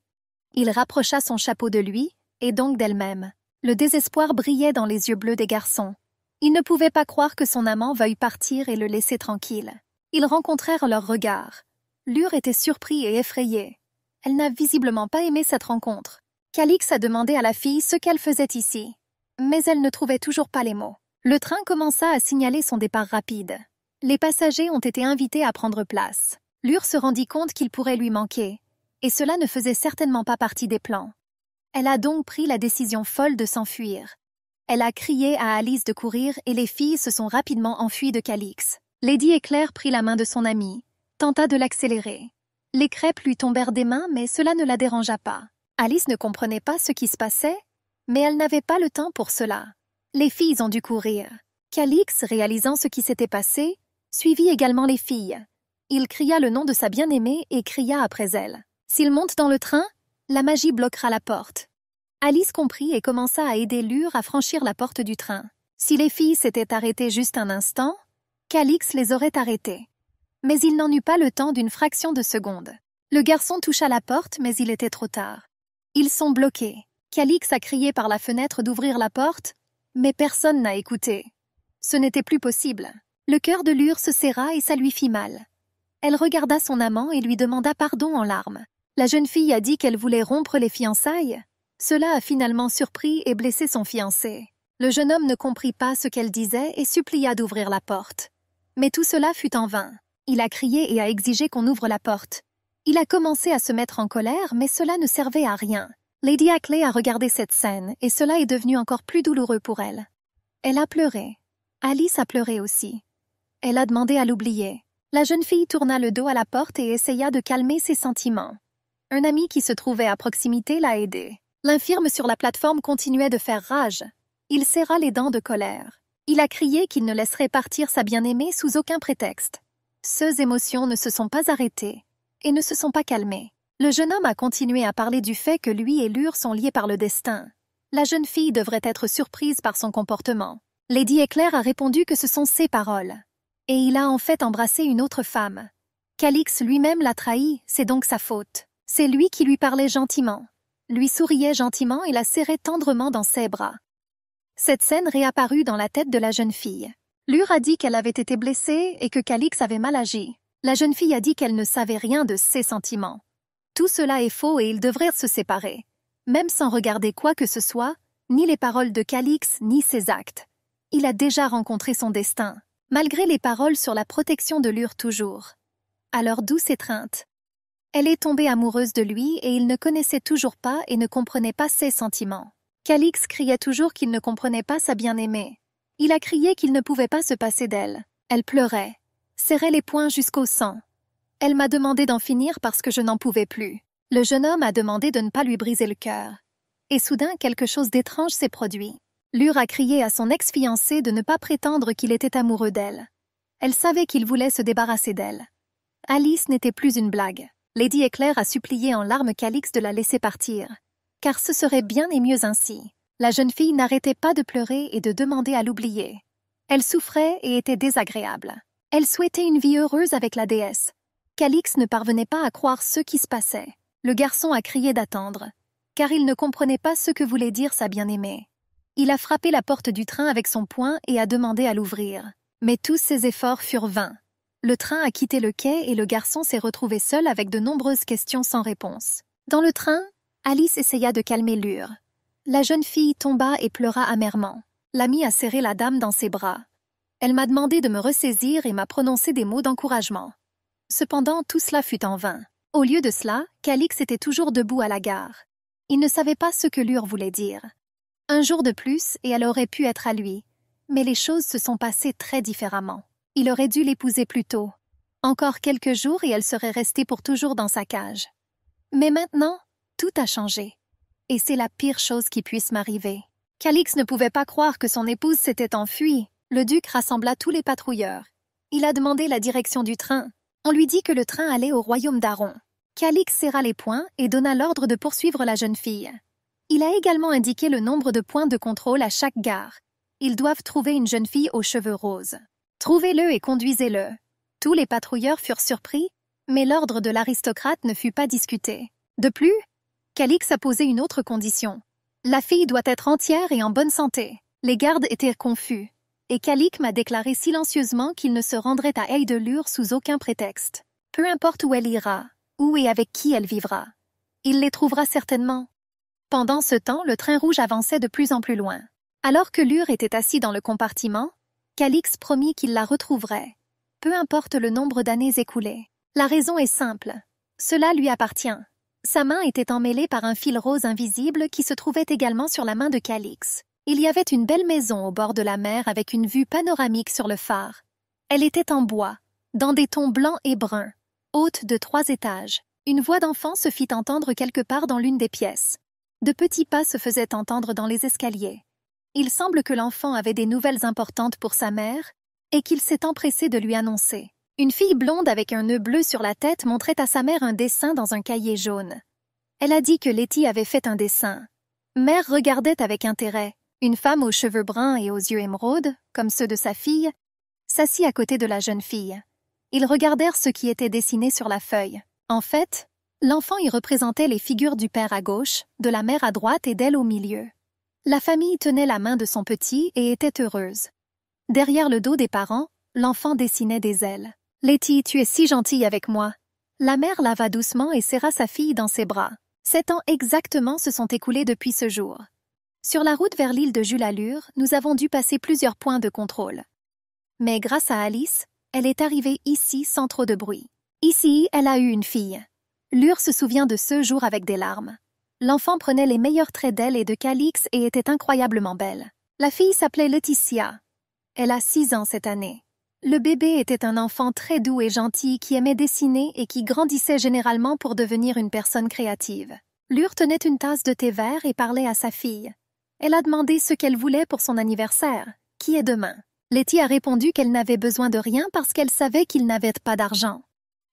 Il rapprocha son chapeau de lui, et donc d'elle-même. Le désespoir brillait dans les yeux bleus des garçons. Ils ne pouvaient pas croire que son amant veuille partir et le laisser tranquille. Ils rencontrèrent leurs regards. Lure était surpris et effrayé. Elle n'a visiblement pas aimé cette rencontre. Calix a demandé à la fille ce qu'elle faisait ici. Mais elle ne trouvait toujours pas les mots. Le train commença à signaler son départ rapide. Les passagers ont été invités à prendre place. Lure se rendit compte qu'il pourrait lui manquer, et cela ne faisait certainement pas partie des plans. Elle a donc pris la décision folle de s'enfuir. Elle a crié à Alice de courir et les filles se sont rapidement enfuies de Calix. Lady Éclair prit la main de son amie, tenta de l'accélérer. Les crêpes lui tombèrent des mains, mais cela ne la dérangea pas. Alice ne comprenait pas ce qui se passait, mais elle n'avait pas le temps pour cela. Les filles ont dû courir. Calix, réalisant ce qui s'était passé, suivit également les filles. Il cria le nom de sa bien-aimée et cria après elle. S'il monte dans le train, la magie bloquera la porte. Alice comprit et commença à aider Lure à franchir la porte du train. Si les filles s'étaient arrêtées juste un instant, Calix les aurait arrêtées. Mais il n'en eut pas le temps d'une fraction de seconde. Le garçon toucha la porte, mais il était trop tard. Ils sont bloqués. Calix a crié par la fenêtre d'ouvrir la porte, mais personne n'a écouté. Ce n'était plus possible. Le cœur de Lure se serra et ça lui fit mal. Elle regarda son amant et lui demanda pardon en larmes. La jeune fille a dit qu'elle voulait rompre les fiançailles. Cela a finalement surpris et blessé son fiancé. Le jeune homme ne comprit pas ce qu'elle disait et supplia d'ouvrir la porte. Mais tout cela fut en vain. Il a crié et a exigé qu'on ouvre la porte. Il a commencé à se mettre en colère, mais cela ne servait à rien. Lady Ackley a regardé cette scène et cela est devenu encore plus douloureux pour elle. Elle a pleuré. Alice a pleuré aussi. Elle a demandé à l'oublier. La jeune fille tourna le dos à la porte et essaya de calmer ses sentiments. Un ami qui se trouvait à proximité l'a aidée. L'infirme sur la plateforme continuait de faire rage. Il serra les dents de colère. Il a crié qu'il ne laisserait partir sa bien-aimée sous aucun prétexte. Ses émotions ne se sont pas arrêtées et ne se sont pas calmées. Le jeune homme a continué à parler du fait que lui et Lure sont liés par le destin. La jeune fille devrait être surprise par son comportement. Lady Éclair a répondu que ce sont ses paroles. Et il a en fait embrassé une autre femme. Calix lui-même l'a trahi, c'est donc sa faute. C'est lui qui lui parlait gentiment, lui souriait gentiment et la serrait tendrement dans ses bras. Cette scène réapparut dans la tête de la jeune fille. Lure a dit qu'elle avait été blessée et que Calix avait mal agi. La jeune fille a dit qu'elle ne savait rien de ses sentiments. Tout cela est faux et ils devraient se séparer, même sans regarder quoi que ce soit, ni les paroles de Calix ni ses actes. Il a déjà rencontré son destin, malgré les paroles sur la protection de Lure toujours. À leur douce étreinte. Elle est tombée amoureuse de lui et il ne connaissait toujours pas et ne comprenait pas ses sentiments. Calix criait toujours qu'il ne comprenait pas sa bien-aimée. Il a crié qu'il ne pouvait pas se passer d'elle. Elle pleurait, serrait les poings jusqu'au sang. Elle m'a demandé d'en finir parce que je n'en pouvais plus. Le jeune homme a demandé de ne pas lui briser le cœur. Et soudain, quelque chose d'étrange s'est produit. Lure a crié à son ex-fiancé de ne pas prétendre qu'il était amoureux d'elle. Elle savait qu'il voulait se débarrasser d'elle. Alice n'était plus une blague. Lady Éclair a supplié en larmes Calix de la laisser partir, car ce serait bien et mieux ainsi. La jeune fille n'arrêtait pas de pleurer et de demander à l'oublier. Elle souffrait et était désagréable. Elle souhaitait une vie heureuse avec la déesse. Calix ne parvenait pas à croire ce qui se passait. Le garçon a crié d'attendre, car il ne comprenait pas ce que voulait dire sa bien-aimée. Il a frappé la porte du train avec son poing et a demandé à l'ouvrir. Mais tous ses efforts furent vains. Le train a quitté le quai et le garçon s'est retrouvé seul avec de nombreuses questions sans réponse. Dans le train, Alice essaya de calmer Lure. La jeune fille tomba et pleura amèrement. L'amie a serré la dame dans ses bras. Elle m'a demandé de me ressaisir et m'a prononcé des mots d'encouragement. Cependant, tout cela fut en vain. Au lieu de cela, Calix était toujours debout à la gare. Il ne savait pas ce que Lure voulait dire. Un jour de plus, et elle aurait pu être à lui. Mais les choses se sont passées très différemment. Il aurait dû l'épouser plus tôt. Encore quelques jours et elle serait restée pour toujours dans sa cage. Mais maintenant, tout a changé. Et c'est la pire chose qui puisse m'arriver. Calix ne pouvait pas croire que son épouse s'était enfuie. Le duc rassembla tous les patrouilleurs. Il a demandé la direction du train. On lui dit que le train allait au royaume d'Aron. Calix serra les poings et donna l'ordre de poursuivre la jeune fille. Il a également indiqué le nombre de points de contrôle à chaque gare. Ils doivent trouver une jeune fille aux cheveux roses. Trouvez-le et conduisez-le. Tous les patrouilleurs furent surpris, mais l'ordre de l'aristocrate ne fut pas discuté. De plus, Calix a posé une autre condition. La fille doit être entière et en bonne santé. Les gardes étaient confus, et Calix m'a déclaré silencieusement qu'il ne se rendrait à Eydelure sous aucun prétexte. Peu importe où elle ira, où et avec qui elle vivra. Il les trouvera certainement. Pendant ce temps, le train rouge avançait de plus en plus loin. Alors que Lur était assis dans le compartiment, Calix promit qu'il la retrouverait, peu importe le nombre d'années écoulées. La raison est simple. Cela lui appartient. Sa main était emmêlée par un fil rose invisible qui se trouvait également sur la main de Calix. Il y avait une belle maison au bord de la mer avec une vue panoramique sur le phare. Elle était en bois, dans des tons blancs et bruns, haute de 3 étages. Une voix d'enfant se fit entendre quelque part dans l'une des pièces. De petits pas se faisaient entendre dans les escaliers. Il semble que l'enfant avait des nouvelles importantes pour sa mère et qu'il s'est empressé de lui annoncer. Une fille blonde avec un nœud bleu sur la tête montrait à sa mère un dessin dans un cahier jaune. Elle a dit que Letty avait fait un dessin. Mère regardait avec intérêt. Une femme aux cheveux bruns et aux yeux émeraudes, comme ceux de sa fille, s'assit à côté de la jeune fille. Ils regardèrent ce qui était dessiné sur la feuille. En fait, l'enfant y représentait les figures du père à gauche, de la mère à droite et d'elle au milieu. La famille tenait la main de son petit et était heureuse. Derrière le dos des parents, l'enfant dessinait des ailes. « Letty, tu es si gentille avec moi. » La mère lava doucement et serra sa fille dans ses bras. 7 ans exactement se sont écoulés depuis ce jour. Sur la route vers l'île de Julalure, nous avons dû passer plusieurs points de contrôle. Mais grâce à Alice, elle est arrivée ici sans trop de bruit. Ici, elle a eu une fille. Lur se souvient de ce jour avec des larmes. L'enfant prenait les meilleurs traits d'elle et de Calix et était incroyablement belle. La fille s'appelait Laetitia. Elle a 6 ans cette année. Le bébé était un enfant très doux et gentil qui aimait dessiner et qui grandissait généralement pour devenir une personne créative. Lur tenait une tasse de thé vert et parlait à sa fille. Elle a demandé ce qu'elle voulait pour son anniversaire, qui est demain. Letty a répondu qu'elle n'avait besoin de rien parce qu'elle savait qu'il n'avait pas d'argent.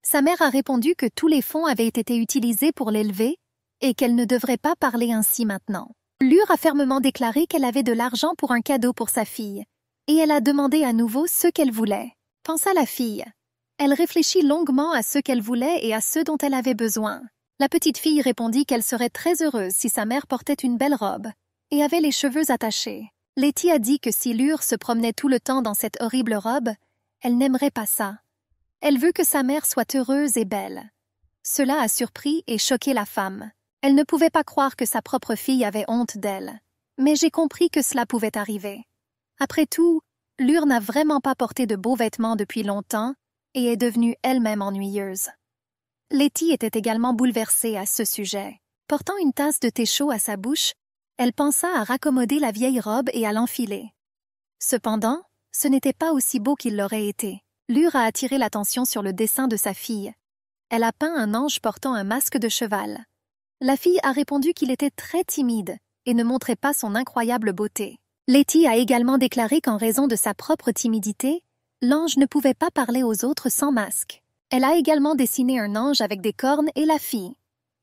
Sa mère a répondu que tous les fonds avaient été utilisés pour l'élever et qu'elle ne devrait pas parler ainsi maintenant. Lur a fermement déclaré qu'elle avait de l'argent pour un cadeau pour sa fille, et elle a demandé à nouveau ce qu'elle voulait. Pensa la fille. Elle réfléchit longuement à ce qu'elle voulait et à ce dont elle avait besoin. La petite fille répondit qu'elle serait très heureuse si sa mère portait une belle robe et avait les cheveux attachés. Letty a dit que si Lur se promenait tout le temps dans cette horrible robe, elle n'aimerait pas ça. Elle veut que sa mère soit heureuse et belle. Cela a surpris et choqué la femme. Elle ne pouvait pas croire que sa propre fille avait honte d'elle. Mais j'ai compris que cela pouvait arriver. Après tout, Lur n'a vraiment pas porté de beaux vêtements depuis longtemps et est devenue elle-même ennuyeuse. Letty était également bouleversée à ce sujet. Portant une tasse de thé chaud à sa bouche, elle pensa à raccommoder la vieille robe et à l'enfiler. Cependant, ce n'était pas aussi beau qu'il l'aurait été. Lur a attiré l'attention sur le dessin de sa fille. Elle a peint un ange portant un masque de cheval. La fille a répondu qu'il était très timide et ne montrait pas son incroyable beauté. Letty a également déclaré qu'en raison de sa propre timidité, l'ange ne pouvait pas parler aux autres sans masque. Elle a également dessiné un ange avec des cornes et la fille.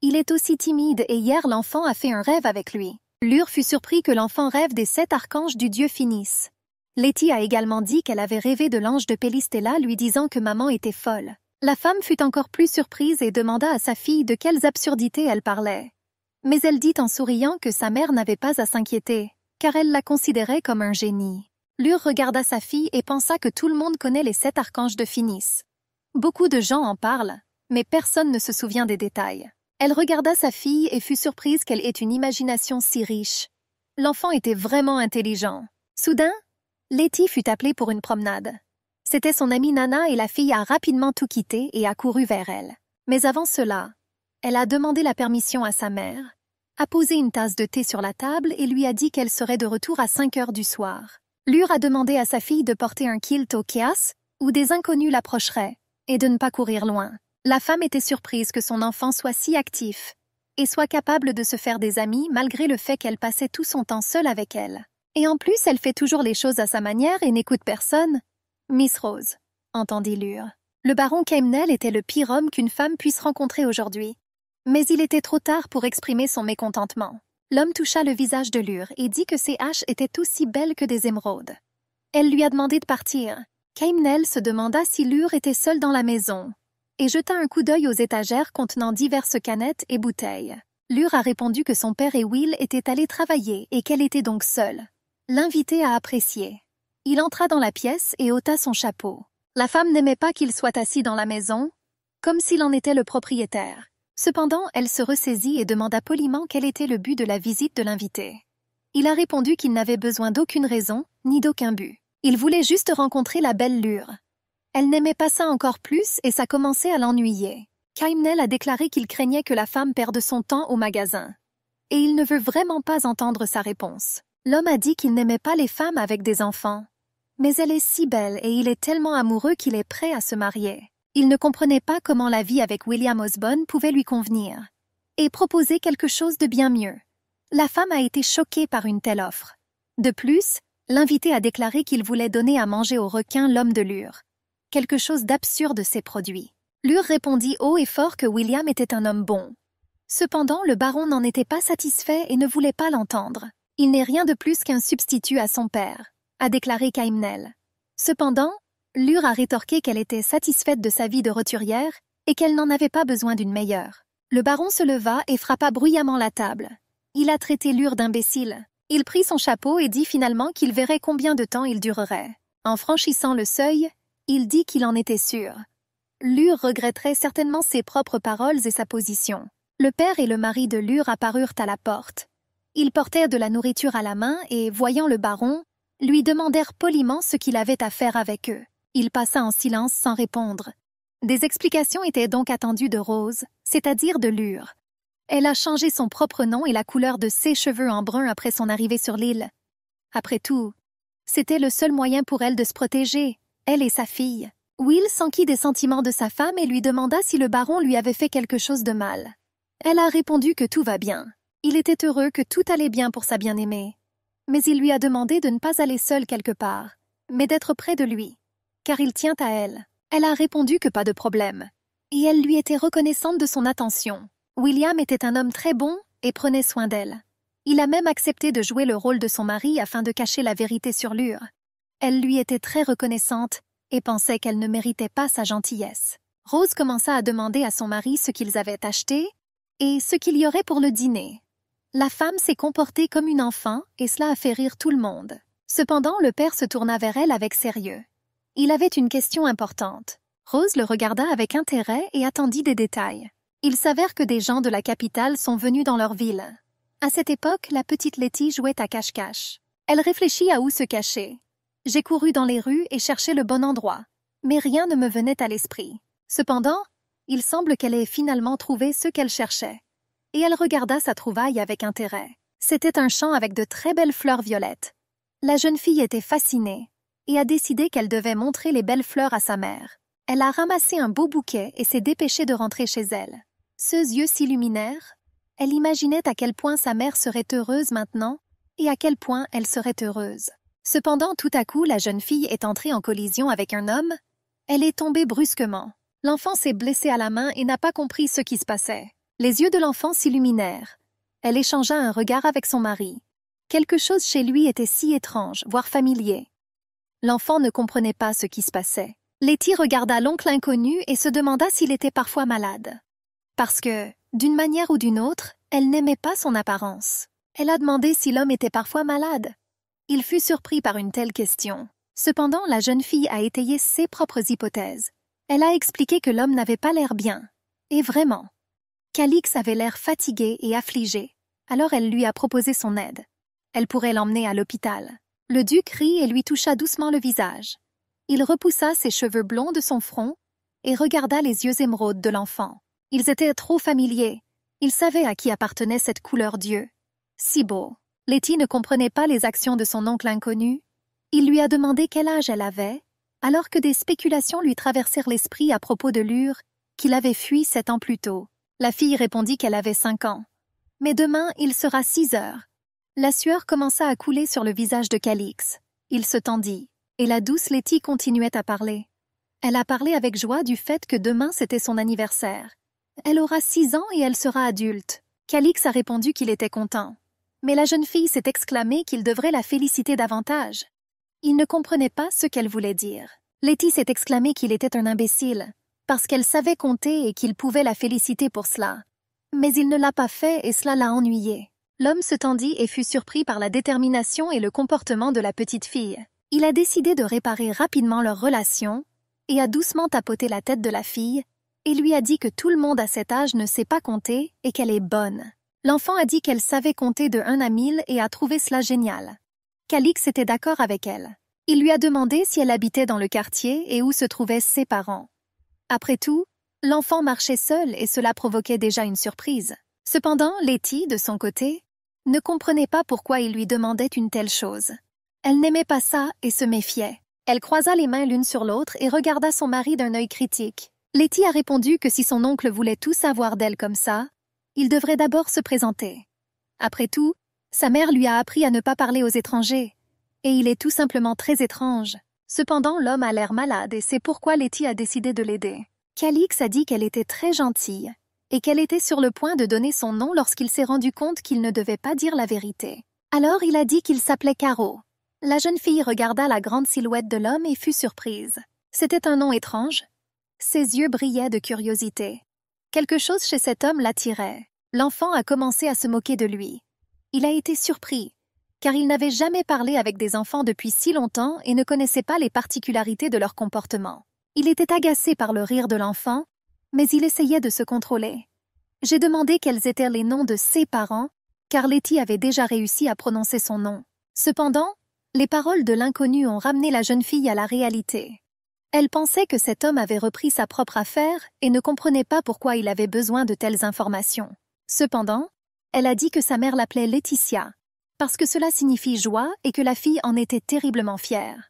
Il est aussi timide et hier l'enfant a fait un rêve avec lui. Lur fut surpris que l'enfant rêve des 7 archanges du dieu Finis. Letty a également dit qu'elle avait rêvé de l'ange de Pélistella lui disant que maman était folle. La femme fut encore plus surprise et demanda à sa fille de quelles absurdités elle parlait. Mais elle dit en souriant que sa mère n'avait pas à s'inquiéter, car elle la considérait comme un génie. Lur regarda sa fille et pensa que tout le monde connaît les 7 archanges de Finis. Beaucoup de gens en parlent, mais personne ne se souvient des détails. Elle regarda sa fille et fut surprise qu'elle ait une imagination si riche. L'enfant était vraiment intelligent. Soudain, Letty fut appelée pour une promenade. C'était son amie Nana et la fille a rapidement tout quitté et a couru vers elle. Mais avant cela, elle a demandé la permission à sa mère, a posé une tasse de thé sur la table et lui a dit qu'elle serait de retour à 5 heures du soir. Lur a demandé à sa fille de porter un kilt au kias, où des inconnus l'approcheraient, et de ne pas courir loin. La femme était surprise que son enfant soit si actif et soit capable de se faire des amis malgré le fait qu'elle passait tout son temps seule avec elle. Et en plus, elle fait toujours les choses à sa manière et n'écoute personne. Miss Rose, entendit Lur. Le baron Keimnel était le pire homme qu'une femme puisse rencontrer aujourd'hui. Mais il était trop tard pour exprimer son mécontentement. L'homme toucha le visage de Lur et dit que ses haches étaient aussi belles que des émeraudes. Elle lui a demandé de partir. Keimnel se demanda si Lur était seule dans la maison et jeta un coup d'œil aux étagères contenant diverses canettes et bouteilles. Lur a répondu que son père et Will étaient allés travailler et qu'elle était donc seule. L'invité a apprécié. Il entra dans la pièce et ôta son chapeau. La femme n'aimait pas qu'il soit assis dans la maison, comme s'il en était le propriétaire. Cependant, elle se ressaisit et demanda poliment quel était le but de la visite de l'invité. Il a répondu qu'il n'avait besoin d'aucune raison, ni d'aucun but. Il voulait juste rencontrer la belle Lure. Elle n'aimait pas ça encore plus et ça commençait à l'ennuyer. Kaimnel a déclaré qu'il craignait que la femme perde son temps au magasin. Et il ne veut vraiment pas entendre sa réponse. L'homme a dit qu'il n'aimait pas les femmes avec des enfants. Mais elle est si belle et il est tellement amoureux qu'il est prêt à se marier. Il ne comprenait pas comment la vie avec William Osborne pouvait lui convenir. Et proposait quelque chose de bien mieux. La femme a été choquée par une telle offre. De plus, l'invité a déclaré qu'il voulait donner à manger au requin l'homme de Lure. Quelque chose d'absurde s'est produit. Lure répondit haut et fort que William était un homme bon. Cependant, le baron n'en était pas satisfait et ne voulait pas l'entendre. Il n'est rien de plus qu'un substitut à son père, a déclaré Kaimnel. Cependant, Lure a rétorqué qu'elle était satisfaite de sa vie de roturière et qu'elle n'en avait pas besoin d'une meilleure. Le baron se leva et frappa bruyamment la table. Il a traité Lure d'imbécile. Il prit son chapeau et dit finalement qu'il verrait combien de temps il durerait. En franchissant le seuil, il dit qu'il en était sûr. Lure regretterait certainement ses propres paroles et sa position. Le père et le mari de Lure apparurent à la porte. Ils portèrent de la nourriture à la main et, voyant le baron, lui demandèrent poliment ce qu'il avait à faire avec eux. Il passa en silence sans répondre. Des explications étaient donc attendues de Rose, c'est-à-dire de Lure. Elle a changé son propre nom et la couleur de ses cheveux en brun après son arrivée sur l'île. Après tout, c'était le seul moyen pour elle de se protéger, elle et sa fille. Will s'enquit des sentiments de sa femme et lui demanda si le baron lui avait fait quelque chose de mal. Elle a répondu que tout va bien. Il était heureux que tout allait bien pour sa bien-aimée. Mais il lui a demandé de ne pas aller seule quelque part, mais d'être près de lui, car il tient à elle. Elle a répondu que pas de problème, et elle lui était reconnaissante de son attention. William était un homme très bon et prenait soin d'elle. Il a même accepté de jouer le rôle de son mari afin de cacher la vérité sur Lure. Elle lui était très reconnaissante et pensait qu'elle ne méritait pas sa gentillesse. Rose commença à demander à son mari ce qu'ils avaient acheté et ce qu'il y aurait pour le dîner. La femme s'est comportée comme une enfant et cela a fait rire tout le monde. Cependant, le père se tourna vers elle avec sérieux. Il avait une question importante. Rose le regarda avec intérêt et attendit des détails. Il s'avère que des gens de la capitale sont venus dans leur ville. À cette époque, la petite Letty jouait à cache-cache. Elle réfléchit à où se cacher. J'ai couru dans les rues et cherché le bon endroit, mais rien ne me venait à l'esprit. Cependant, il semble qu'elle ait finalement trouvé ce qu'elle cherchait. Et elle regarda sa trouvaille avec intérêt. C'était un champ avec de très belles fleurs violettes. La jeune fille était fascinée et a décidé qu'elle devait montrer les belles fleurs à sa mère. Elle a ramassé un beau bouquet et s'est dépêchée de rentrer chez elle. Ses yeux s'illuminèrent. Elle imaginait à quel point sa mère serait heureuse maintenant et à quel point elle serait heureuse. Cependant, tout à coup, la jeune fille est entrée en collision avec un homme. Elle est tombée brusquement. L'enfant s'est blessé à la main et n'a pas compris ce qui se passait. Les yeux de l'enfant s'illuminèrent. Elle échangea un regard avec son mari. Quelque chose chez lui était si étrange, voire familier. L'enfant ne comprenait pas ce qui se passait. Letty regarda l'oncle inconnu et se demanda s'il était parfois malade. Parce que, d'une manière ou d'une autre, elle n'aimait pas son apparence. Elle a demandé si l'homme était parfois malade. Il fut surpris par une telle question. Cependant, la jeune fille a étayé ses propres hypothèses. Elle a expliqué que l'homme n'avait pas l'air bien. Et vraiment. Calix avait l'air fatigué et affligé. Alors elle lui a proposé son aide. Elle pourrait l'emmener à l'hôpital. Le duc rit et lui toucha doucement le visage. Il repoussa ses cheveux blonds de son front et regarda les yeux émeraudes de l'enfant. Ils étaient trop familiers. Il savait à qui appartenait cette couleur d'yeux. Si beau. Letty ne comprenait pas les actions de son oncle inconnu. Il lui a demandé quel âge elle avait, alors que des spéculations lui traversèrent l'esprit à propos de Lure, qu'il avait fui 7 ans plus tôt. La fille répondit qu'elle avait 5 ans. Mais demain, il sera 6 heures. La sueur commença à couler sur le visage de Calix. Il se tendit, et la douce Letty continuait à parler. Elle a parlé avec joie du fait que demain c'était son anniversaire. Elle aura 6 ans et elle sera adulte. Calix a répondu qu'il était content. Mais la jeune fille s'est exclamée qu'il devrait la féliciter davantage. Il ne comprenait pas ce qu'elle voulait dire. Letty s'est exclamée qu'il était un imbécile, parce qu'elle savait compter et qu'il pouvait la féliciter pour cela. Mais il ne l'a pas fait et cela l'a ennuyée. L'homme se tendit et fut surpris par la détermination et le comportement de la petite fille. Il a décidé de réparer rapidement leur relation et a doucement tapoté la tête de la fille et lui a dit que tout le monde à cet âge ne sait pas compter et qu'elle est bonne. L'enfant a dit qu'elle savait compter de 1 à 1000 et a trouvé cela génial. Calix était d'accord avec elle. Il lui a demandé si elle habitait dans le quartier et où se trouvaient ses parents. Après tout, l'enfant marchait seul et cela provoquait déjà une surprise. Cependant, Letty, de son côté, ne comprenait pas pourquoi il lui demandait une telle chose. Elle n'aimait pas ça et se méfiait. Elle croisa les mains l'une sur l'autre et regarda son mari d'un œil critique. Letty a répondu que si son oncle voulait tout savoir d'elle comme ça, il devrait d'abord se présenter. Après tout, sa mère lui a appris à ne pas parler aux étrangers, et il est tout simplement très étrange. Cependant, l'homme a l'air malade et c'est pourquoi Letty a décidé de l'aider. Calix a dit qu'elle était très gentille et qu'elle était sur le point de donner son nom lorsqu'il s'est rendu compte qu'il ne devait pas dire la vérité. Alors il a dit qu'il s'appelait Caro. La jeune fille regarda la grande silhouette de l'homme et fut surprise. C'était un nom étrange. Ses yeux brillaient de curiosité. Quelque chose chez cet homme l'attirait. L'enfant a commencé à se moquer de lui. Il a été surpris, car il n'avait jamais parlé avec des enfants depuis si longtemps et ne connaissait pas les particularités de leur comportement. Il était agacé par le rire de l'enfant, mais il essayait de se contrôler. J'ai demandé quels étaient les noms de ses parents, car Letty avait déjà réussi à prononcer son nom. Cependant, les paroles de l'inconnu ont ramené la jeune fille à la réalité. Elle pensait que cet homme avait repris sa propre affaire et ne comprenait pas pourquoi il avait besoin de telles informations. Cependant, elle a dit que sa mère l'appelait Laetitia, parce que cela signifie joie et que la fille en était terriblement fière.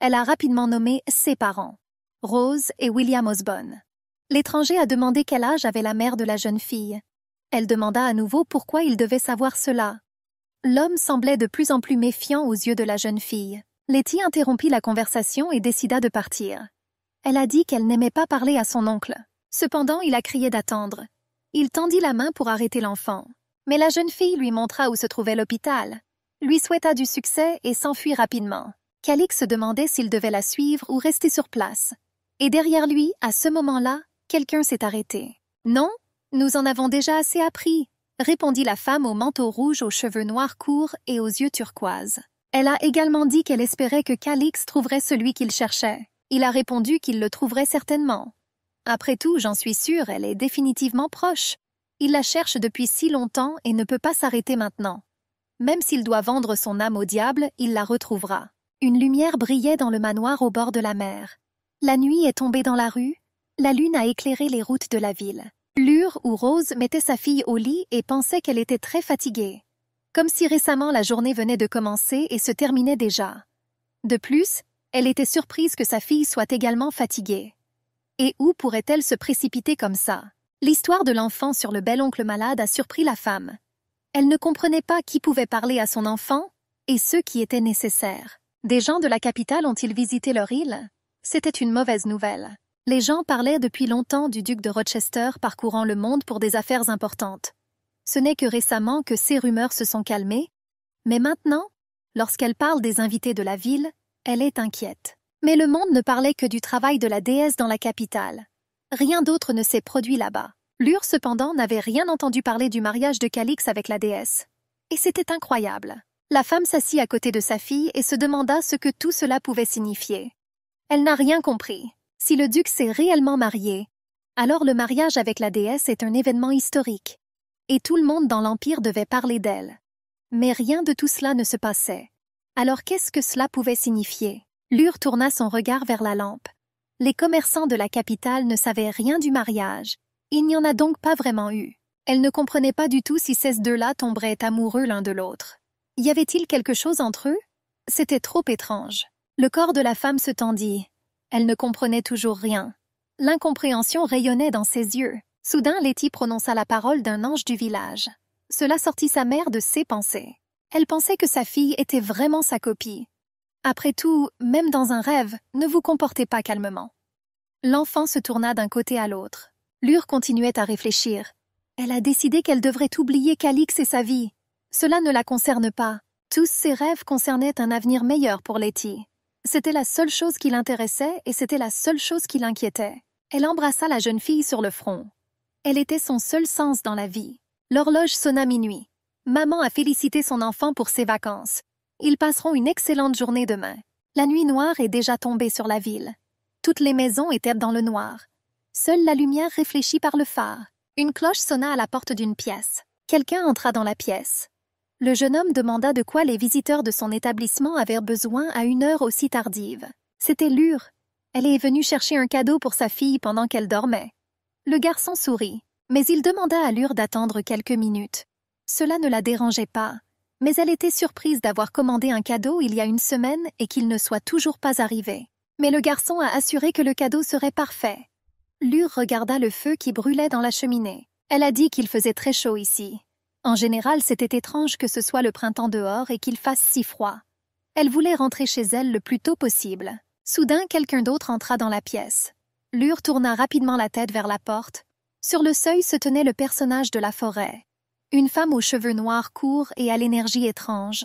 Elle a rapidement nommé ses parents, Rose et William Osborne. L'étranger a demandé quel âge avait la mère de la jeune fille. Elle demanda à nouveau pourquoi il devait savoir cela. L'homme semblait de plus en plus méfiant aux yeux de la jeune fille. Letty interrompit la conversation et décida de partir. Elle a dit qu'elle n'aimait pas parler à son oncle. Cependant, il a crié d'attendre. Il tendit la main pour arrêter l'enfant. Mais la jeune fille lui montra où se trouvait l'hôpital, lui souhaita du succès et s'enfuit rapidement. Calix se demandait s'il devait la suivre ou rester sur place. Et derrière lui, à ce moment-là, quelqu'un s'est arrêté. « Non, nous en avons déjà assez appris », répondit la femme au manteau rouge aux cheveux noirs courts et aux yeux turquoises. Elle a également dit qu'elle espérait que Calix trouverait celui qu'il cherchait. Il a répondu qu'il le trouverait certainement. Après tout, j'en suis sûre, elle est définitivement proche. Il la cherche depuis si longtemps et ne peut pas s'arrêter maintenant. Même s'il doit vendre son âme au diable, il la retrouvera. Une lumière brillait dans le manoir au bord de la mer. La nuit est tombée dans la rue. La lune a éclairé les routes de la ville. Lure ou Rose mettait sa fille au lit et pensait qu'elle était très fatiguée. Comme si récemment la journée venait de commencer et se terminait déjà. De plus, elle était surprise que sa fille soit également fatiguée. Et où pourrait-elle se précipiter comme ça? L'histoire de l'enfant sur le bel oncle malade a surpris la femme. Elle ne comprenait pas qui pouvait parler à son enfant et ce qui était nécessaire. Des gens de la capitale ont-ils visité leur île? C'était une mauvaise nouvelle. Les gens parlaient depuis longtemps du duc de Rochester parcourant le monde pour des affaires importantes. Ce n'est que récemment que ces rumeurs se sont calmées, mais maintenant, lorsqu'elle parle des invités de la ville, elle est inquiète. Mais le monde ne parlait que du travail de la déesse dans la capitale. Rien d'autre ne s'est produit là-bas. Lure, cependant, n'avait rien entendu parler du mariage de Calix avec la déesse. Et c'était incroyable. La femme s'assit à côté de sa fille et se demanda ce que tout cela pouvait signifier. Elle n'a rien compris. Si le duc s'est réellement marié, alors le mariage avec la déesse est un événement historique. Et tout le monde dans l'Empire devait parler d'elle. Mais rien de tout cela ne se passait. Alors qu'est-ce que cela pouvait signifier? Lure tourna son regard vers la lampe. Les commerçants de la capitale ne savaient rien du mariage. Il n'y en a donc pas vraiment eu. Elle ne comprenait pas du tout si ces deux-là tomberaient amoureux l'un de l'autre. Y avait-il quelque chose entre eux? C'était trop étrange. Le corps de la femme se tendit. Elle ne comprenait toujours rien. L'incompréhension rayonnait dans ses yeux. Soudain, Letty prononça la parole d'un ange du village. Cela sortit sa mère de ses pensées. Elle pensait que sa fille était vraiment sa copie. Après tout, même dans un rêve, ne vous comportez pas calmement. L'enfant se tourna d'un côté à l'autre. Lure continuait à réfléchir. Elle a décidé qu'elle devrait oublier Calix et sa vie. Cela ne la concerne pas. Tous ses rêves concernaient un avenir meilleur pour Letty. C'était la seule chose qui l'intéressait et c'était la seule chose qui l'inquiétait. Elle embrassa la jeune fille sur le front. Elle était son seul sens dans la vie. L'horloge sonna minuit. Maman a félicité son enfant pour ses vacances. Ils passeront une excellente journée demain. La nuit noire est déjà tombée sur la ville. Toutes les maisons étaient dans le noir. Seule la lumière réfléchie par le phare. Une cloche sonna à la porte d'une pièce. Quelqu'un entra dans la pièce. Le jeune homme demanda de quoi les visiteurs de son établissement avaient besoin à une heure aussi tardive. C'était Lure. Elle est venue chercher un cadeau pour sa fille pendant qu'elle dormait. Le garçon sourit, mais il demanda à Lure d'attendre quelques minutes. Cela ne la dérangeait pas, mais elle était surprise d'avoir commandé un cadeau il y a une semaine et qu'il ne soit toujours pas arrivé. Mais le garçon a assuré que le cadeau serait parfait. Lure regarda le feu qui brûlait dans la cheminée. Elle a dit qu'il faisait très chaud ici. En général, c'était étrange que ce soit le printemps dehors et qu'il fasse si froid. Elle voulait rentrer chez elle le plus tôt possible. Soudain, quelqu'un d'autre entra dans la pièce. Lure tourna rapidement la tête vers la porte. Sur le seuil se tenait le personnage de la forêt. Une femme aux cheveux noirs courts et à l'énergie étrange.